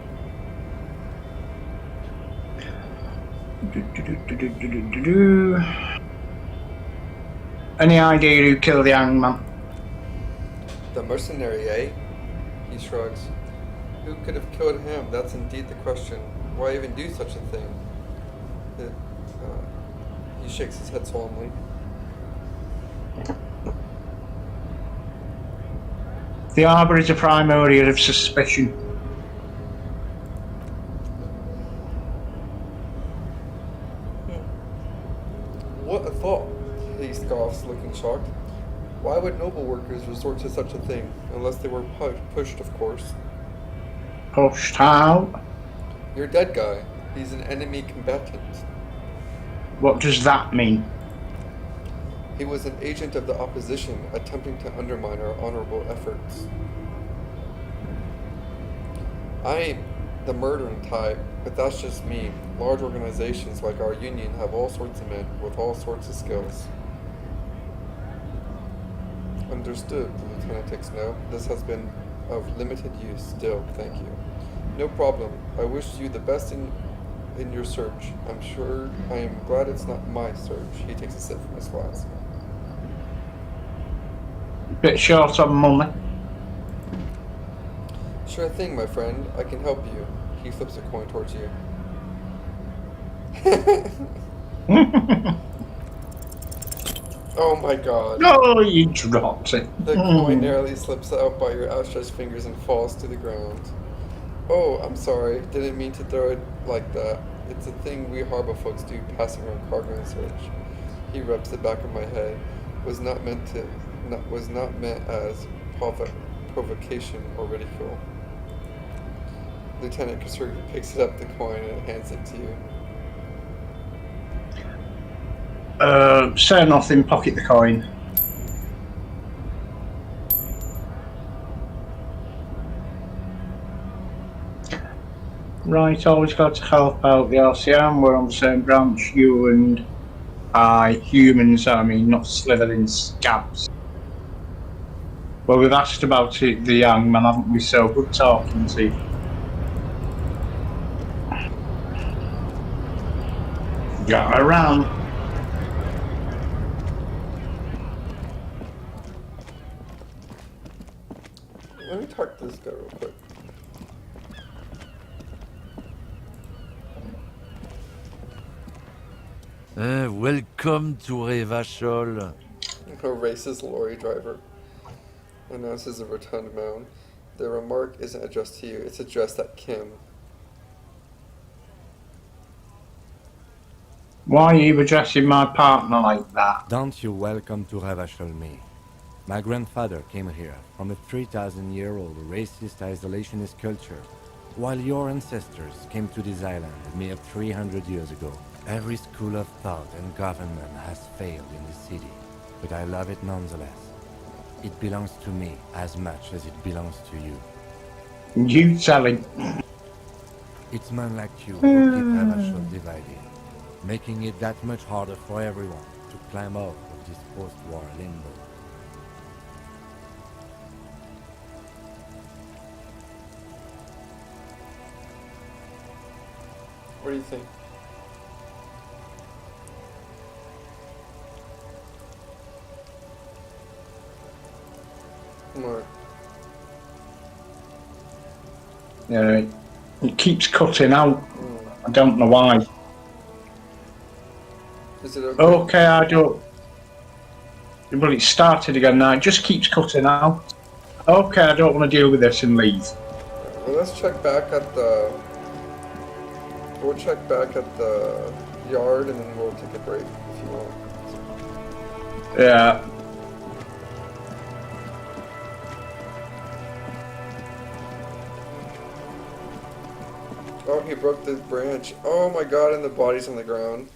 Any idea who killed the hangman? The mercenary, eh? He shrugs. Who could have killed him? That's indeed the question. Why even do such a thing? He shakes his head solemnly. The harbour is a prime area of suspicion. What a thought, he scoffs, looking shocked. Why would noble workers resort to such a thing, unless they were pushed, of course? Pushed out? Your dead guy. He's an enemy combatant. What does that mean? He was an agent of the opposition, attempting to undermine our honorable efforts. I ain't the murdering type, but that's just me. Large organizations like our union have all sorts of men with all sorts of skills. Understood, the lieutenant takes note. This has been of limited use still, thank you. No problem. I wish you the best in your search. I am glad it's not my search. He takes a sip from his flask. Bit short on money. Sure thing, my friend. I can help you. He flips a coin towards you. Oh my god. Oh, you dropped it. The coin narrowly slips out by your outstretched fingers and falls to the ground. Oh, I'm sorry. Didn't mean to throw it like that. It's a thing we harbor folks do, passing around cargo in search. He rubs the back of my head. Was not meant as provocation or ridicule. Lieutenant Kasugi picks it up the coin and hands it to you. Say nothing, pocket the coin. Right, always got to help out the LCM. We're on the same branch, you and I, humans, I mean, not Slytherin scabs. Well, we've asked about it, the young man, haven't we? So good talking to you. Got around. Let me talk to this guy real quick. Welcome to Revachol. A racist lorry driver announces a rotund mound. The remark isn't addressed to you, it's addressed at Kim. Why are you addressing my partner like that? Don't you welcome to Ravachol-me. My grandfather came here from a 3,000-year-old racist isolationist culture, while your ancestors came to this island a mere 300 years ago. Every school of thought and government has failed in this city, but I love it nonetheless. It belongs to me as much as it belongs to you. You tell him. It's men like you who keep Ravachol divided, making it that much harder for everyone to climb out of this post-war limbo. What do you think? What? Yeah, it keeps cutting out. I don't know why. Is it okay? Okay, I don't. Well, it started again now. It just keeps cutting out. Okay, I don't want to deal with this and leave. Well, let's check back at the. We'll check back at the yard and then we'll take a break if you want. Yeah. Oh, he broke the branch. Oh my god, and the body's on the ground.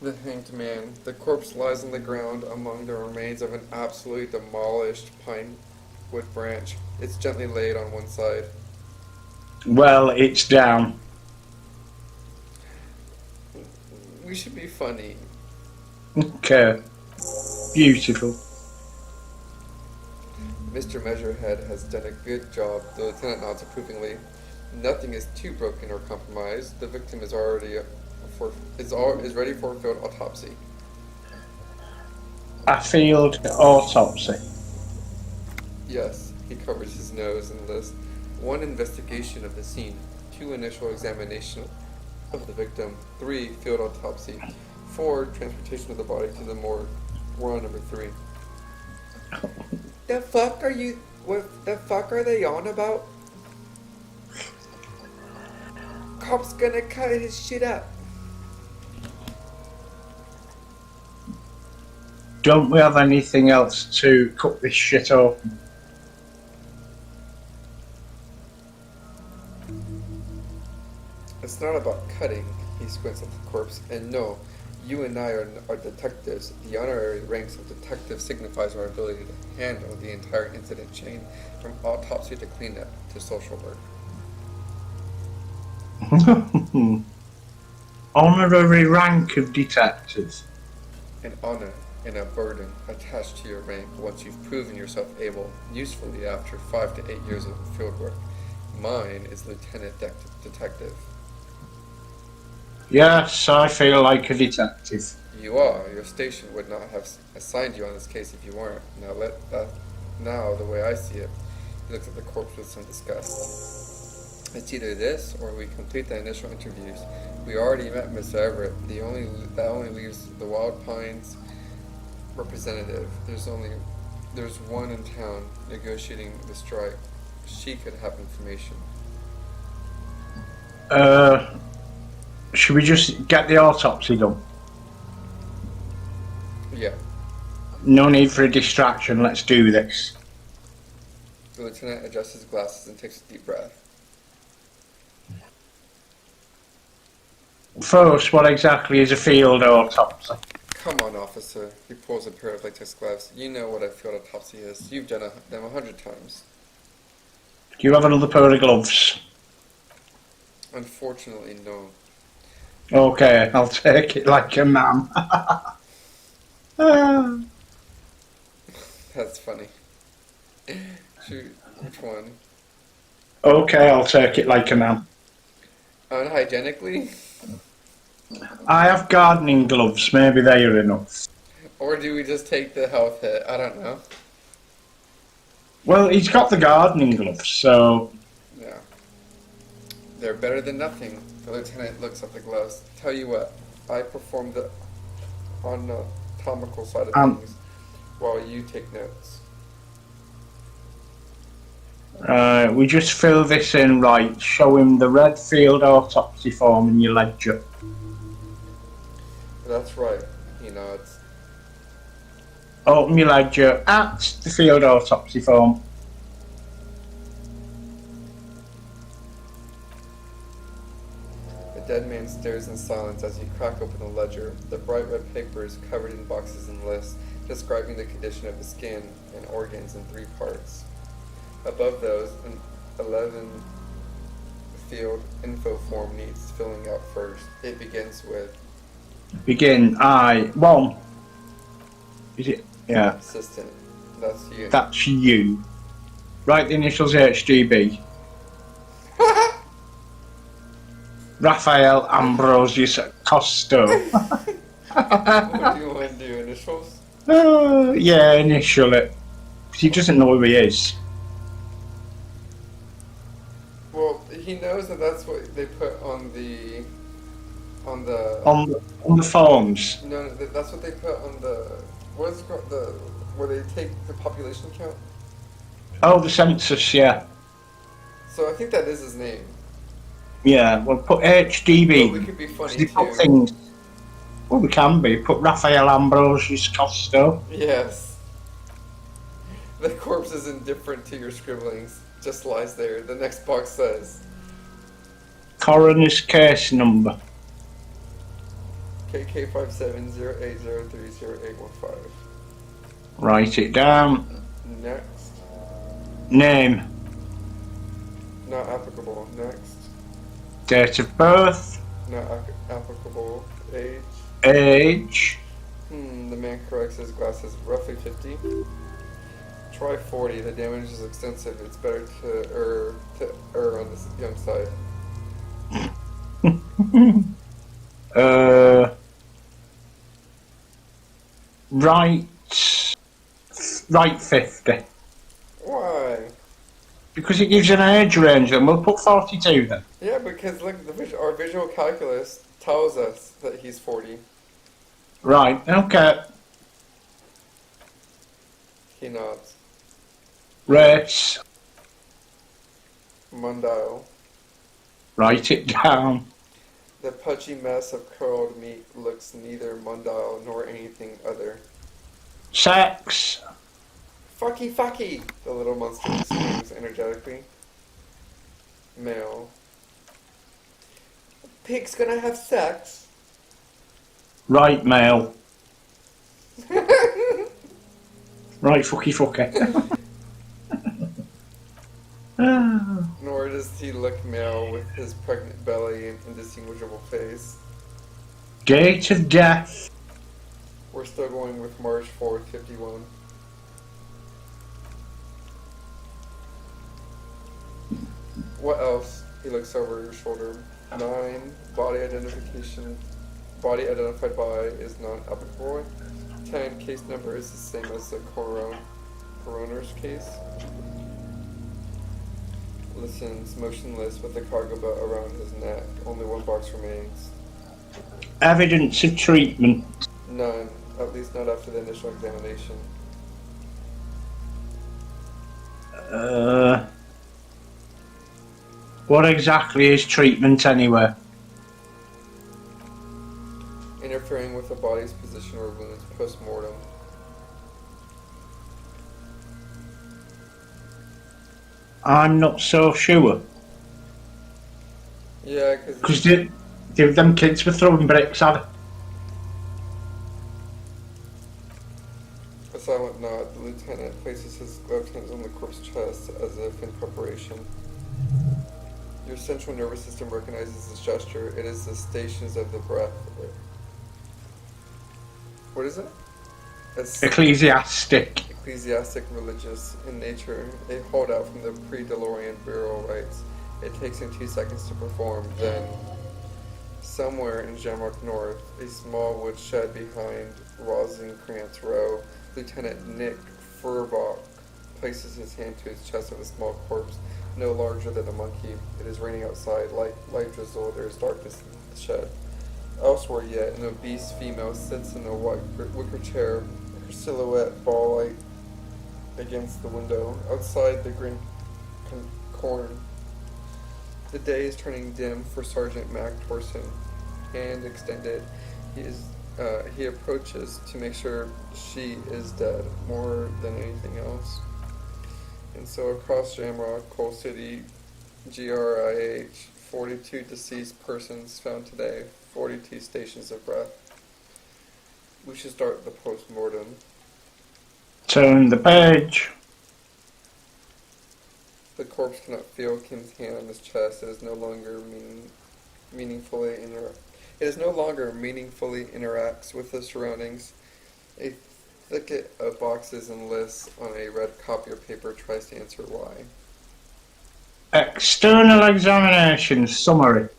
The hanged man. The corpse lies on the ground among the remains of an absolutely demolished pine wood branch. It's gently laid on one side. Well, it's down. We should be funny. Okay. Beautiful. Mr. Measurehead has done a good job, the lieutenant nods approvingly. Nothing is too broken or compromised. The victim is already is ready for a field autopsy. A field autopsy. Yes, he covers his nose in this. 1, investigation of the scene. 2, initial examination of the victim. 3, field autopsy. 4, transportation of the body to the morgue. We're on number 3. The fuck are you? What the fuck are they on about? Cop's gonna cut his shit up. Don't we have anything else to cut this shit open? It's not about cutting, he squints at the corpse, and no, you and I are detectives. The honorary ranks of detective signifies our ability to handle the entire incident chain, from autopsy to cleanup to social work. Honorary rank of detectives. An honor and a burden attached to your rank once you've proven yourself able, usefully after 5 to 8 years of field work. Mine is Lieutenant Detective. Yes, I feel like a detective. You are. Your station would not have assigned you on this case if you weren't. Now, the way I see it, he looks at the corpse with some disgust. It's either this, or we complete the initial interviews. We already met Miss Everett. That only leaves the Wild Pines representative. There's one in town negotiating the strike. She could have information. Should we just get the autopsy done? Yeah. No need for a distraction, let's do this. The lieutenant adjusts his glasses and takes a deep breath. First, what exactly is a field autopsy? Come on, officer. He pulls a pair of latex gloves. You know what a field autopsy is. You've done them 100 times. Do you have another pair of gloves? Unfortunately, no. Okay, I'll take it like a man. That's funny. Shoot, which one? Okay, I'll take it like a man. Unhygienically? I have gardening gloves, maybe they are enough. Or do we just take the health hit? I don't know. Well, he's got the gardening gloves, so... Yeah. They're better than nothing. The lieutenant looks at the gloves. Tell you what, I perform the anatomical side of things while you take notes. We just fill this in right. Show him the red field autopsy form in your ledger. That's right. He nods. Open your ledger at the field autopsy form. The dead man stares in silence as you crack open the ledger. The bright red paper is covered in boxes and lists, describing the condition of the skin and organs in 3 parts. Above those, an 11 field info form needs filling out first. It begins with Begin. I1. Is it? Yeah. assistant. That's you. That's you. Write the initials HGB. Raphael Ambrosius Costo. What do you want to do? Initials? Yeah, initial it. 'Cause he doesn't know who he is. Well, he knows that that's what they put on the On the forms. No, that's what they put on the what is it called, the where they take the population count. Oh, the census, yeah. So I think that is his name. Yeah, well, put HDB. But we could be funny They put too. things. Well, we can be. Put Raphael Ambrosius Costo. Yes. The corpse is indifferent to your scribblings. Just lies there. The next box says Coroner's case number. KK5708030815. Write it down. Next. Name. Not applicable. Next. Date of birth. Not applicable. Age. Age. The man corrects his glasses. Roughly 50. Try 40. The damage is extensive. It's better to err on the young side. Right 50. Why? Because it gives an age range then. We'll put 42 then. Yeah, because look, our visual calculus tells us that he's 40. Right, okay. He nods. Race. Mundile. Write it down. The pudgy mess of curled meat looks neither mundile nor anything other. Sex. Fucky! The little monster screams energetically. Male. Pig's gonna have sex. Right male. Right fucky. Nor does he look male with his pregnant belly and indistinguishable face. Date of death. We're still going with March 4th, 51. What else? He looks over your shoulder. 9. Body identification. Body identified by is non-applicable. 10. Case number is the same as the coroner's case. Listens motionless with the cargo belt around his neck. Only 1 box remains. Evidence of treatment. None. At least not after the initial examination. What exactly is treatment anyway? Interfering with the body's position or wounds post-mortem. I'm not so sure. Yeah, Because them kids were throwing bricks at her. A silent nod. The lieutenant places his gloved hands on the corpse's chest as if in preparation. Your central nervous system recognizes this gesture. It is the stations of the breath. What is it? Ecclesiastic. Ecclesiastic religious in nature. A holdout from the pre-DeLorean burial rites. It takes him 2 seconds to perform. Then, somewhere in Jamrock North, a small woodshed behind Rosencrantz Row, Lieutenant Nick Furbach places his hand to his chest of a small corpse, no larger than a monkey. It is raining outside, light drizzle. There is darkness in the shed. Elsewhere yet, an obese female sits in a white wicker chair, her silhouette ball-like against the window. Outside, the green corn. The day is turning dim for Sergeant Mac Torson. Hand extended, he approaches to make sure she is dead more than anything else. And so across Jamrock, Coal City, GRIH, 42 deceased persons found today, 42 stations of breath. We should start the post-mortem. Turn the page. The corpse cannot feel Kim's hand on his chest. It is no longer meaningfully interacts with the surroundings. A thicket of boxes and lists on a red copy of paper tries to answer why. External examination summary.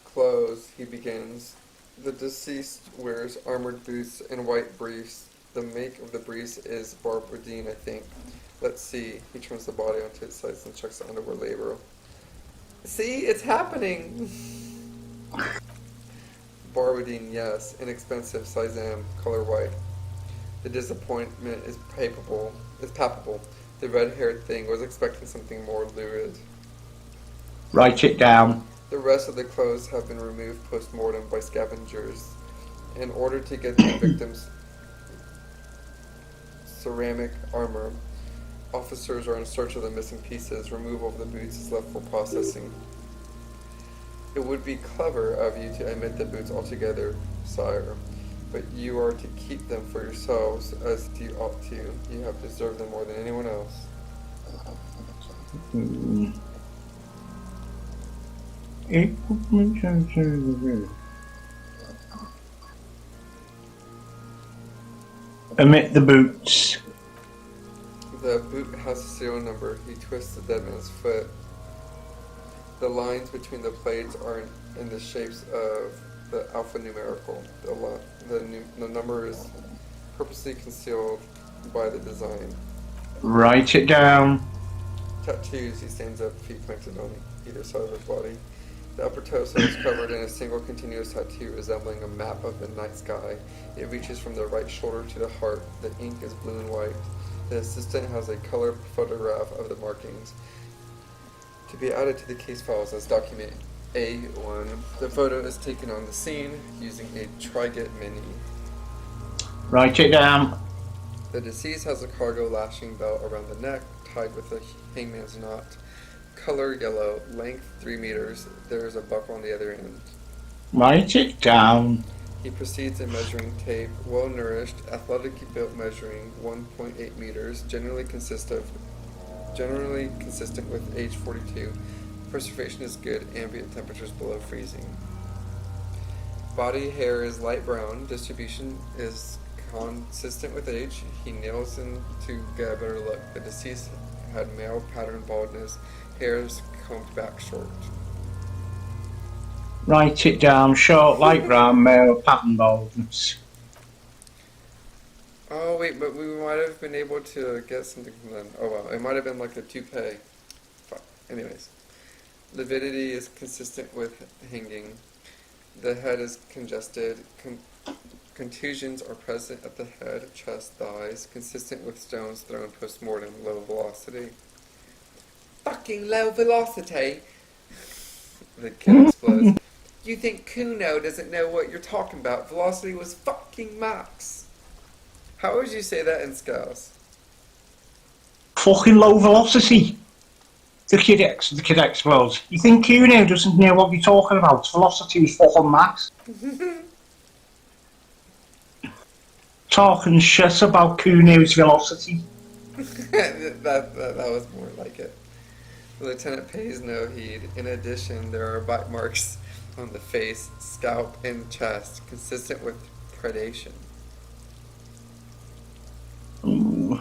Clothes, he begins. The deceased wears armored boots and white briefs. The make of the briefs is Barbadine, I think. Let's see. He turns the body onto its sides and checks the underwear label. See, it's happening! Barbadine, yes. Inexpensive, size M, color white. The disappointment is palpable. The red-haired thing was expecting something more lurid. Write it down. The rest of the clothes have been removed post-mortem by scavengers in order to get the victim's ceramic armor. Officers are in search of the missing pieces. Removal of the boots is left for processing. It would be clever of you to omit the boots altogether, sire, but you are to keep them for yourselves as you ought to. You have deserved them more than anyone else. Omit the boots. The boot has a serial number. He twists the dead man's foot. The lines between the plates are in the shapes of the alphanumerical. The number is purposely concealed by the design. Write it down. Tattoos. He stands up, feet planted on either side of his body. The upper torso is covered in a single continuous tattoo resembling a map of the night sky. It reaches from the right shoulder to the heart. The ink is blue and white. The assistant has a color photograph of the markings to be added to the case files as document A1. The photo is taken on the scene using a Triget Mini. Write it down. The deceased has a cargo lashing belt around the neck, tied with a hangman's knot. Color yellow, length 3 meters. There is a buckle on the other end. Write it down. He proceeds in measuring tape, well-nourished, athletically built, measuring 1.8 meters, generally consistent with age 42. Preservation is good, ambient temperatures below freezing. Body hair is light brown, distribution is consistent with age. He nails in to get a better look. The deceased had male pattern baldness, hair is combed back short. Write it down. Short, light brown, male, pattern baldness. Oh wait, but we might have been able to get something from them. Oh well, it might have been like a toupee. Fuck. Anyways. Lividity is consistent with hanging. The head is congested. Contusions are present at the head, chest, thighs, consistent with stones thrown post-mortem, low velocity. Fucking low velocity! The kid explodes. You think Kuno doesn't know what you're talking about? Velocity was fucking max. How would you say that in Scouse? Fucking low velocity. The kid explodes. You think Kuno doesn't know what you're talking about? Velocity was fucking max. Talking shit about Kuno's velocity. that was more like it. The lieutenant pays no heed. In addition, there are bite marks on the face, scalp, and chest, consistent with predation. Ooh.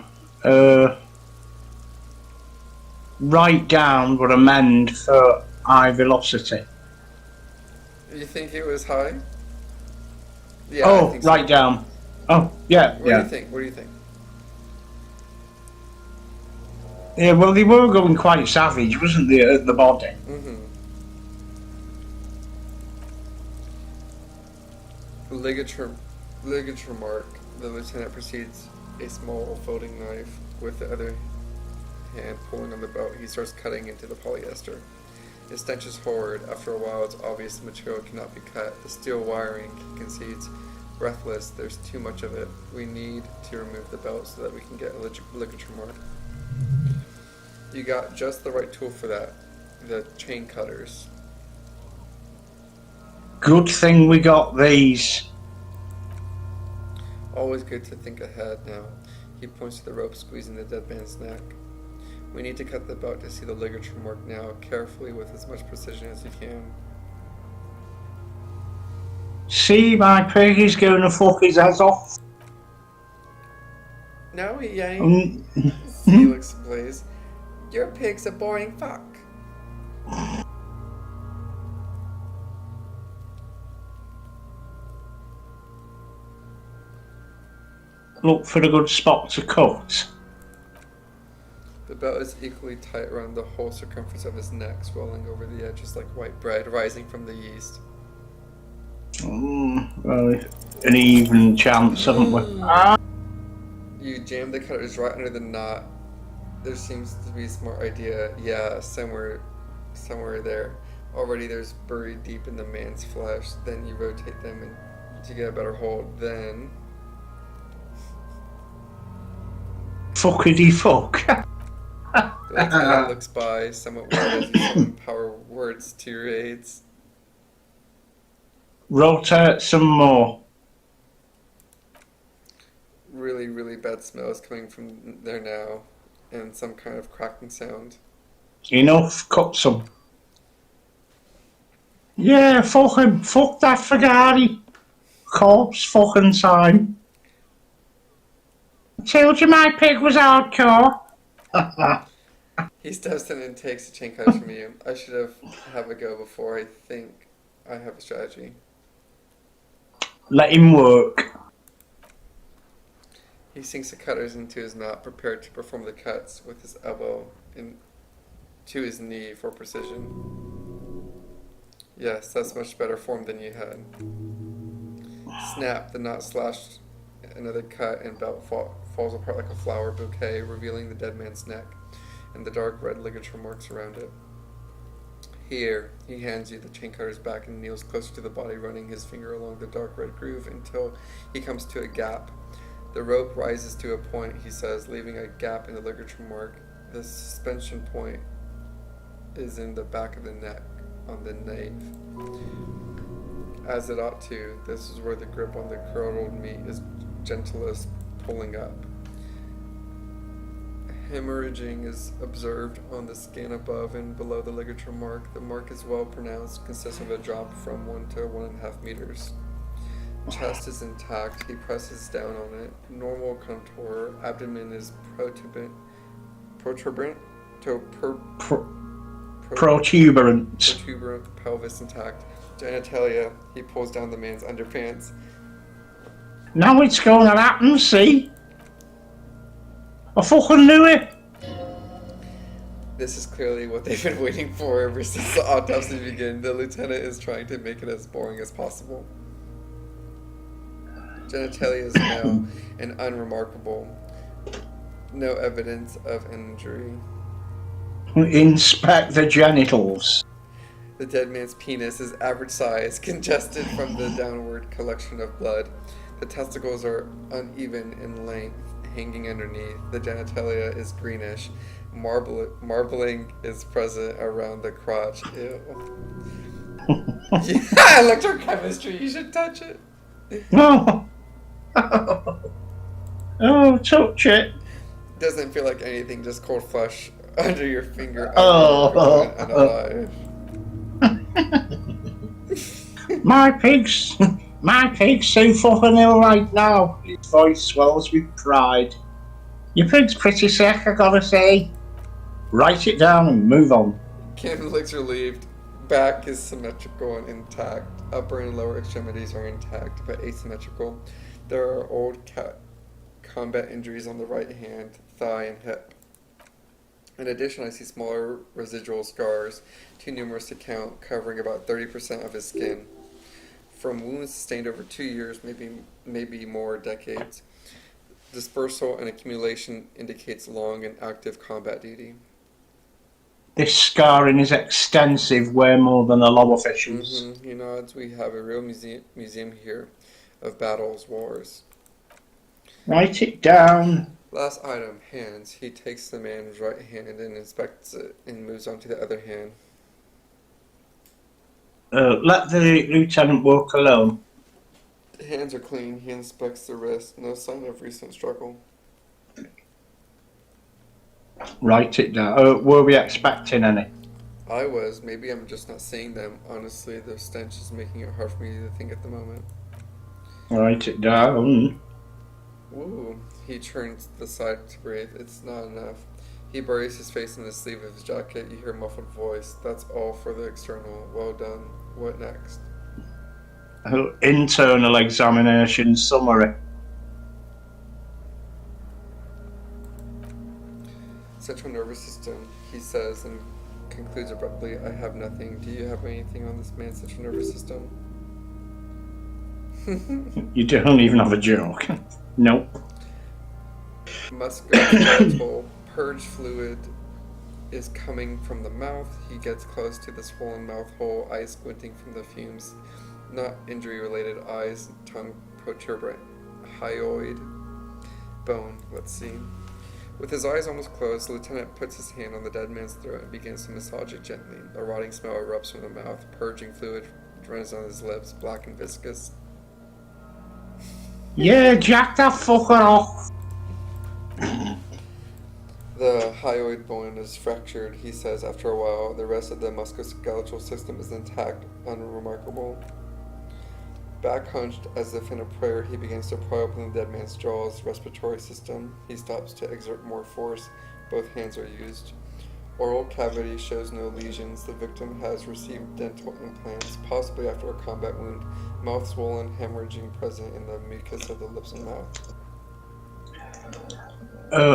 Write down but amend for high velocity. You think it was high? Yeah. Oh, I think so. write down. Oh, yeah, What yeah. do you think? What do you think? Yeah, well, they were going quite savage, wasn't they, at the body? Mm-hmm. Ligature mark. The lieutenant proceeds a small folding knife with the other hand pulling on the belt, he starts cutting into the polyester. His stench is horrid. After a while, it's obvious the material cannot be cut. The steel wiring, he concedes. Breathless, there's too much of it. We need to remove the belt so that we can get a ligature mark. You got just the right tool for that. The chain cutters. Good thing we got these. Always good to think ahead now. He points to the rope squeezing the dead man's neck. We need to cut the belt to see the ligature mark now, carefully with as much precision as you can. See, my pig is going to fuck his ass off. No, he ain't. Felix plays. Your pig's a boring fuck. Look for a good spot to cut. The belt is equally tight around the whole circumference of his neck, swelling over the edges like white bread rising from the yeast. Well, an even chance, haven't we? You jam the cutters right under the knot. There seems to be a smart idea. Yeah, somewhere there. Already there's buried deep in the man's flesh. Then you rotate them and to get a better hold. Then... Fuckity fuck. The lieutenant looks by, somewhat worried as you summon power words to your aids. Rotate some more. Really, really bad smells coming from there now, and some kind of cracking sound. Enough, cut some. Yeah, fuck him. Fuck that Fagari. Corpse fucking time. I told you my pig was hardcore. He steps in and takes the chain cutters from you. I should have a go before. I think I have a strategy. Let him work. He sinks the cutters into his mouth, prepared to perform the cuts with his elbow to his knee for precision. Yes, that's much better form than you had. Snap, the knot slashed, another cut, and belt falls apart like a flower bouquet, revealing the dead man's neck and the dark red ligature marks around it. Here, he hands you the chain cutters back and kneels closer to the body, running his finger along the dark red groove until he comes to a gap. The rope rises to a point, he says, leaving a gap in the ligature mark. The suspension point is in the back of the neck, on the nape. As it ought to, this is where the grip on the curdled meat is gentlest, pulling up. Hemorrhaging is observed on the skin above and below the ligature mark. The mark is well pronounced, consists of a drop from 1 to 1.5 meters. Chest is intact. He presses down on it. Normal contour. Abdomen is protuberant. Protuberant. Pelvis intact. Genitalia. He pulls down the man's underpants. Now it's going to happen, see? I fucking knew it. This is clearly what they've been waiting for ever since the autopsy began. The lieutenant is trying to make it as boring as possible. Genitalia is male and unremarkable. No evidence of injury. Inspect the genitals. The dead man's penis is average size, congested from the downward collection of blood. The testicles are uneven in length, hanging underneath. The genitalia is greenish. Marbling is present around the crotch. Ew. Yeah, electrochemistry, you should touch it. No. Oh, touch it. Doesn't feel like anything, just cold flesh under your finger. Oh. My pig's so fucking ill right now. His voice swells with pride. Your pig's pretty sick, I gotta say. Write it down and move on. Kim looks relieved. Back is symmetrical and intact. Upper and lower extremities are intact, but asymmetrical. There are old combat injuries on the right hand, thigh, and hip. In addition, I see smaller residual scars, too numerous to count, covering about 30% of his skin. From wounds sustained over 2 years, maybe more decades. Dispersal and accumulation indicates long and active combat duty. This scarring is extensive, way more than the lower fishes. He nods. We have a real museum here of battles, wars. Write it down. Last item, hands. He takes the man's right hand and inspects it and moves on to the other hand. Let the lieutenant walk alone. The hands are clean. He inspects the wrist. No sign of recent struggle. Write it down. Were we expecting any? I was. Maybe I'm just not seeing them. Honestly, the stench is making it hard for me to think at the moment. Write it down. Woo. He turns to the side to breathe. It's not enough. He buries his face in the sleeve of his jacket. You hear a muffled voice. That's all for the external. Well done. What next? Internal examination summary. Central nervous system, he says, and concludes abruptly, I have nothing. Do you have anything on this man's central nervous system? You don't even have a joke. Nope. Musculoskeletal purge fluid is coming from the mouth. He gets close to the swollen mouth hole, eyes squinting from the fumes. Not injury-related eyes, tongue protuberant. Hyoid bone, let's see. With his eyes almost closed, the lieutenant puts his hand on the dead man's throat and begins to massage it gently. A rotting smell erupts from the mouth. Purging fluid runs on his lips, black and viscous. Yeah, jack that fucker off. The hyoid bone is fractured, he says after a while. The rest of the musculoskeletal system is intact, unremarkable. Back hunched as if in a prayer, he begins to pry open the dead man's jaws, respiratory system. He stops to exert more force. Both hands are used. Oral cavity shows no lesions. The victim has received dental implants, possibly after a combat wound. Mouth swollen, hemorrhaging present in the mucus of the lips and mouth.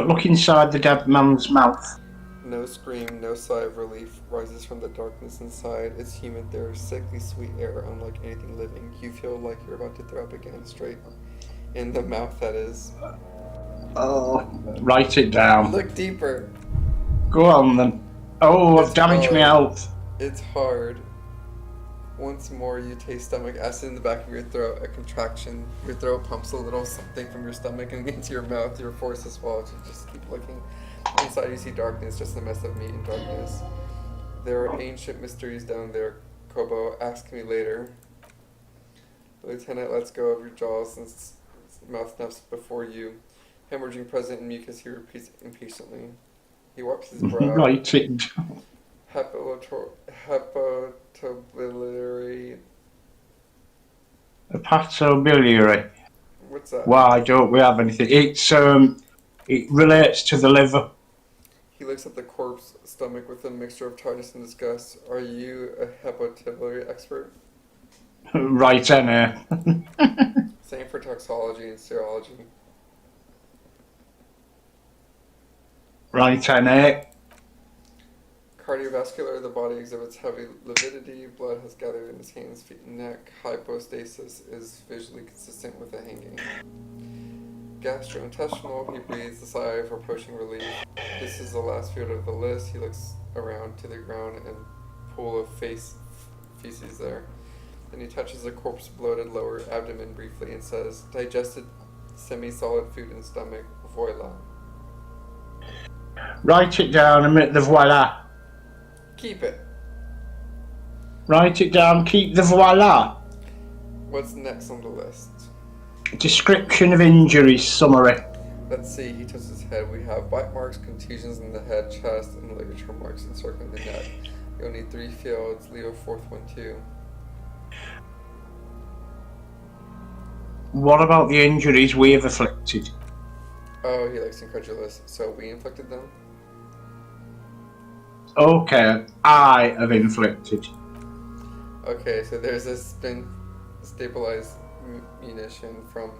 Look inside the dead man's mouth. No scream, no sigh of relief rises from the darkness inside. It's humid there, sickly sweet air, unlike anything living. You feel like you're about to throw up again, straight in the mouth, that is. Oh, write it down. Look deeper. Go on then. Oh, I've It's damaged my hard. health. It's hard. Once more, you taste stomach acid in the back of your throat, a contraction. Your throat pumps a little something from your stomach and into your mouth. You're forced to swallow to just keep looking. Inside you see darkness, just a mess of meat and darkness. There are ancient mysteries down there, Kobo. Ask me later. The lieutenant lets go of your jaws and mouth snaps before you. Hemorrhaging present in mucus, he repeats impatiently. He wipes his brow. Write it down. Hepatobiliary. Hepatobiliary. What's that? Why don't we have anything? It relates to the liver. He looks at the corpse stomach with a mixture of tiredness and disgust. Are you a hepatobiliary expert? Right, Anna. Same for toxology and serology. Right, Anna. Cardiovascular, the body exhibits heavy lividity. Blood has gathered in his hands, feet, and neck. Hypostasis is visually consistent with a hanging. Gastrointestinal, he breathes a sigh of approaching relief. This is the last field of the list. He looks around to the ground and pool of feces there. Then he touches the corpse's bloated lower abdomen briefly and says, digested semi-solid food in stomach, voila. Write it down and make the voila. Keep it. Write it down, keep the voila. What's next on the list? Description of injuries summary. Let's see, he touches his head. We have bite marks, contusions in the head, chest, and ligature marks encircling the neck. You'll need 3 fields, leave a 4th one too. What about the injuries we have afflicted? Oh, he looks incredulous. So we inflicted them? Okay, I have inflicted. Okay, so there's a stabilized munition from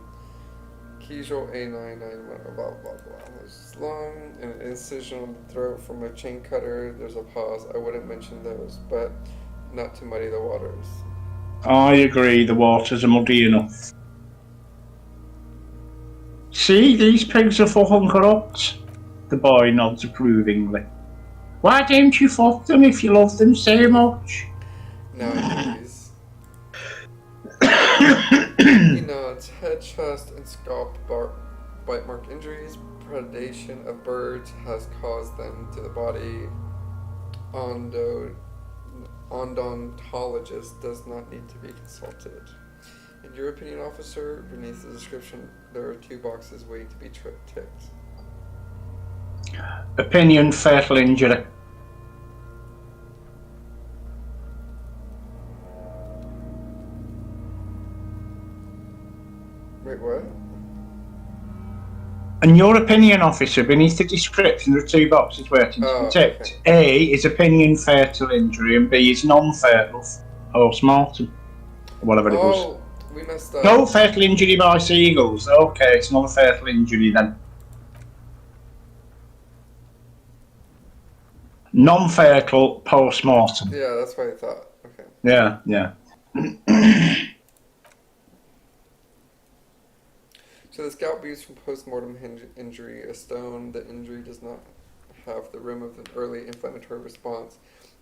Keyjol A991, blah, blah, blah. There's long, an incision on the throat from a chain cutter. There's a pause. I wouldn't mention those, but not to muddy the waters. I agree, the waters are muddy enough. See, these pigs are fucking corrupt. The boy nods approvingly. Why don't you fuck them if you love them so much? Nowadays. He nods. Head, chest, and scalp bite mark injuries. Predation of birds has caused them to the body. Odontologist does not need to be consulted. In your opinion, officer, beneath the description, there are 2 boxes waiting to be ticked. Opinion, fatal injury. Wait, what? In your opinion, officer, beneath the description, there are 2 boxes waiting to be ticked. Okay. A is opinion, fatal injury, and B is non-fatal, post-mortem. Whatever it was. Oh, we messed up. No fatal injury by seagulls. Okay, it's not a fatal injury then. Non-fatal post-mortem. Yeah, that's what I thought. Okay. Yeah, yeah. So the scalp used from post-mortem injury, a stone. The injury does not have the rim of an early inflammatory response.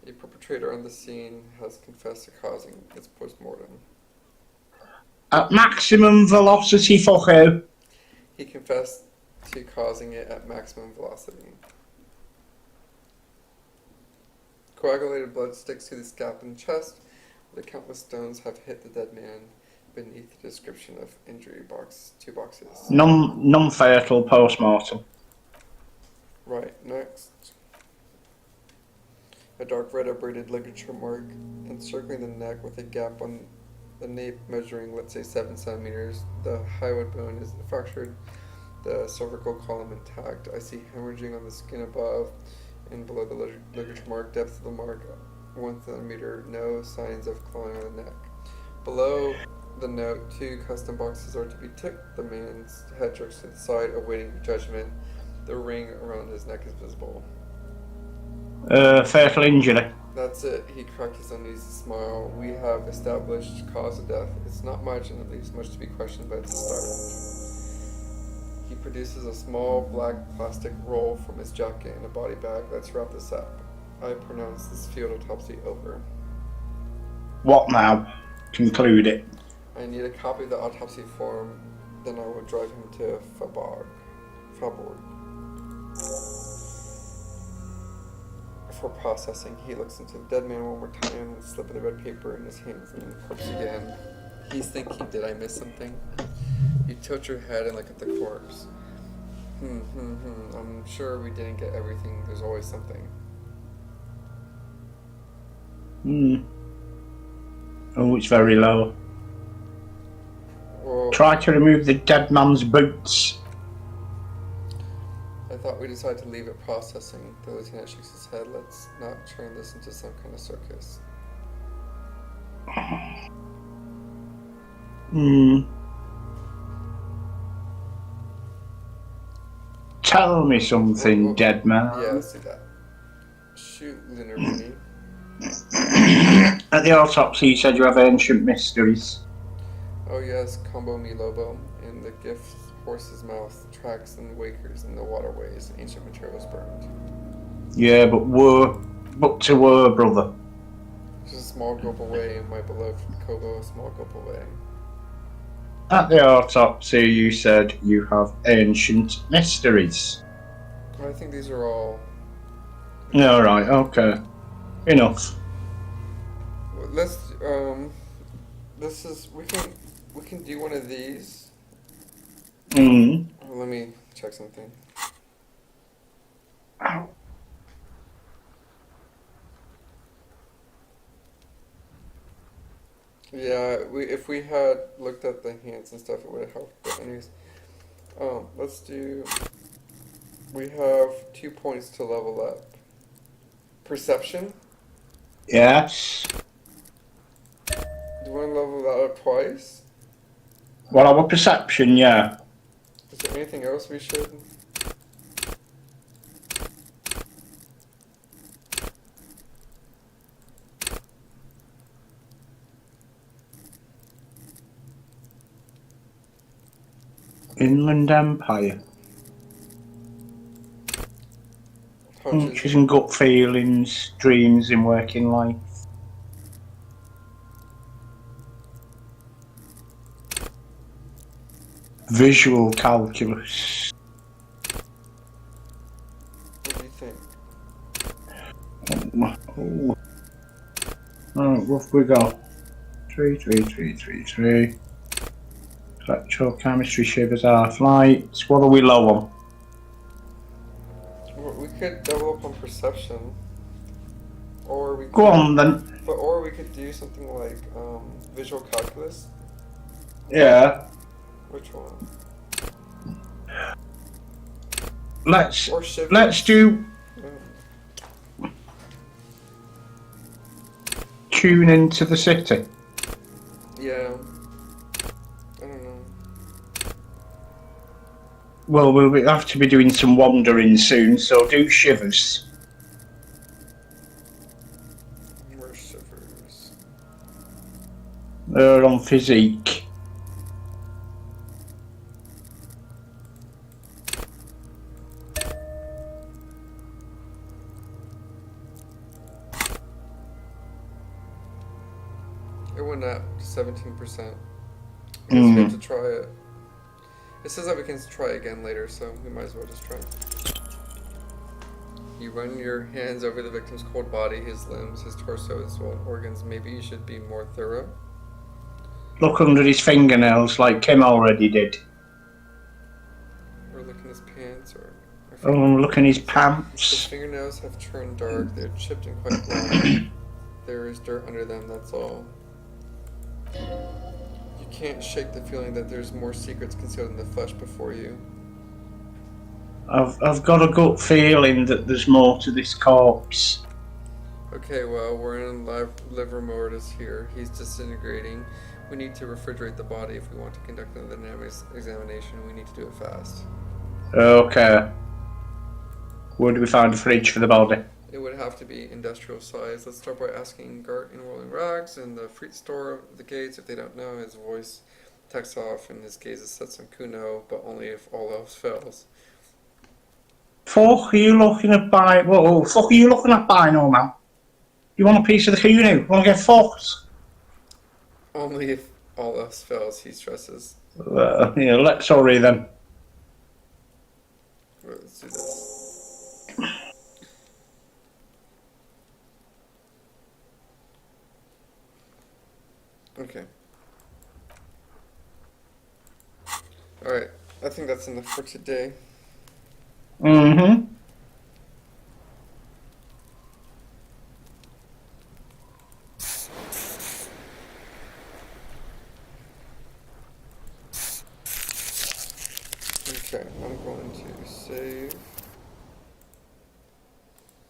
A perpetrator on the scene has confessed to causing its post-mortem. At maximum velocity, fucko. He confessed to causing it at maximum velocity. Coagulated blood sticks to the scalp and chest. The countless stones have hit the dead man. Beneath the description of injury box, 2 boxes. Non-fatal post-mortem. Right, next. A dark red abraded ligature mark encircling the neck with a gap on the nape measuring, let's say, 7 centimeters. The hyoid bone is fractured, the cervical column intact. I see hemorrhaging on the skin above and below the ligature mark. Depth of the mark, 1 centimeter. No signs of clawing on the neck. Below the note, 2 custom boxes are to be ticked. The man's head jerks to the side, awaiting judgment. The ring around his neck is visible. Fatal injury. That's it. He cracked his uneasy smile. We have established cause of death. It's not much, and it leaves much to be questioned, but it's a start. He produces a small black plastic roll from his jacket and a body bag. Let's wrap this up. I pronounce this field autopsy over. What now? Conclude it. I need a copy of the autopsy form, then I will drive him to Faubourg. For processing, he looks into the dead man one more time, and slipping the red paper in his hands and the corpse again. He's thinking, did I miss something? You tilt your head and look at the corpse. I'm sure we didn't get everything. There's always something. Oh, it's very low. Well, Try to remove the dead man's boots. I thought we decided to leave it processing. The lieutenant shakes his head. Let's not turn this into some kind of circus. Tell me something, dead man. Yeah, let's do that. Shoot, Lunar Vinny. At the autopsy, you said you have ancient mysteries. Oh yes, Combo Mi Lobo. In the gift horse's mouth, tracks and wakers in the waterways, ancient materials burned. Yeah, but to were, brother. Just a small gulp away, my beloved Kobo, a small gulp away. At the autopsy, you said you have ancient mysteries. I think these are all... Yeah, right, okay. Enough. Let's, this is, we can do one of these. Let me check something. Ow. Yeah, if we had looked at the hands and stuff, it would have helped. But anyways, let's do. We have 2 points to level up. Perception. Yes. Do you want to level that up twice? Well, our perception, yeah. Is there anything else we should? Inland Empire. Hunches Hunches. and gut feelings, dreams in working life. Visual calculus. What do you think? Oh. Right, what have we got? 3. Electrochemistry, shivers, half lights. What are we low on? Well, we could double up on perception. Or we could, Go on then. or we could do something like visual calculus. Yeah. Which one? Let's Or shivers. do tune into the city. Yeah. I don't know. Well, we'll have to be doing some wandering soon, so do shivers. More shivers. They're on physique. It went up to 17%. I guess we have to try it. It says that we can try again later, so we might as well just try. You run your hands over the victim's cold body, his limbs, his torso, his swollen organs. Maybe you should be more thorough. Look under his fingernails like Kim already did. Or look in his pants, or Oh, look in his His pants. fingernails have turned dark. They're chipped and quite long. There is dirt under them, that's all. You can't shake the feeling that there's more secrets concealed in the flesh before you. I've got a gut feeling that there's more to this corpse. Okay, well, we're in liver mortis here. He's disintegrating. We need to refrigerate the body if we want to conduct another examination. We need to do it fast. Okay. Where do we find a fridge for the body? It would have to be industrial size. Let's start by asking Gart in Rolling Rags in the fruit store of the gates. If they don't know, his voice texts off and his gaze is set on Kuno, but only if all else fails. Fuck are you looking at by? Whoa, fuck are you looking at by no man? You want a piece of the Kuno? Want to get fucked? Only if all else fails, he stresses. Yeah, let's hurry then. Right, let's do this. Okay. Alright, I think that's enough for today. Mm-hmm. Okay, I'm going to save.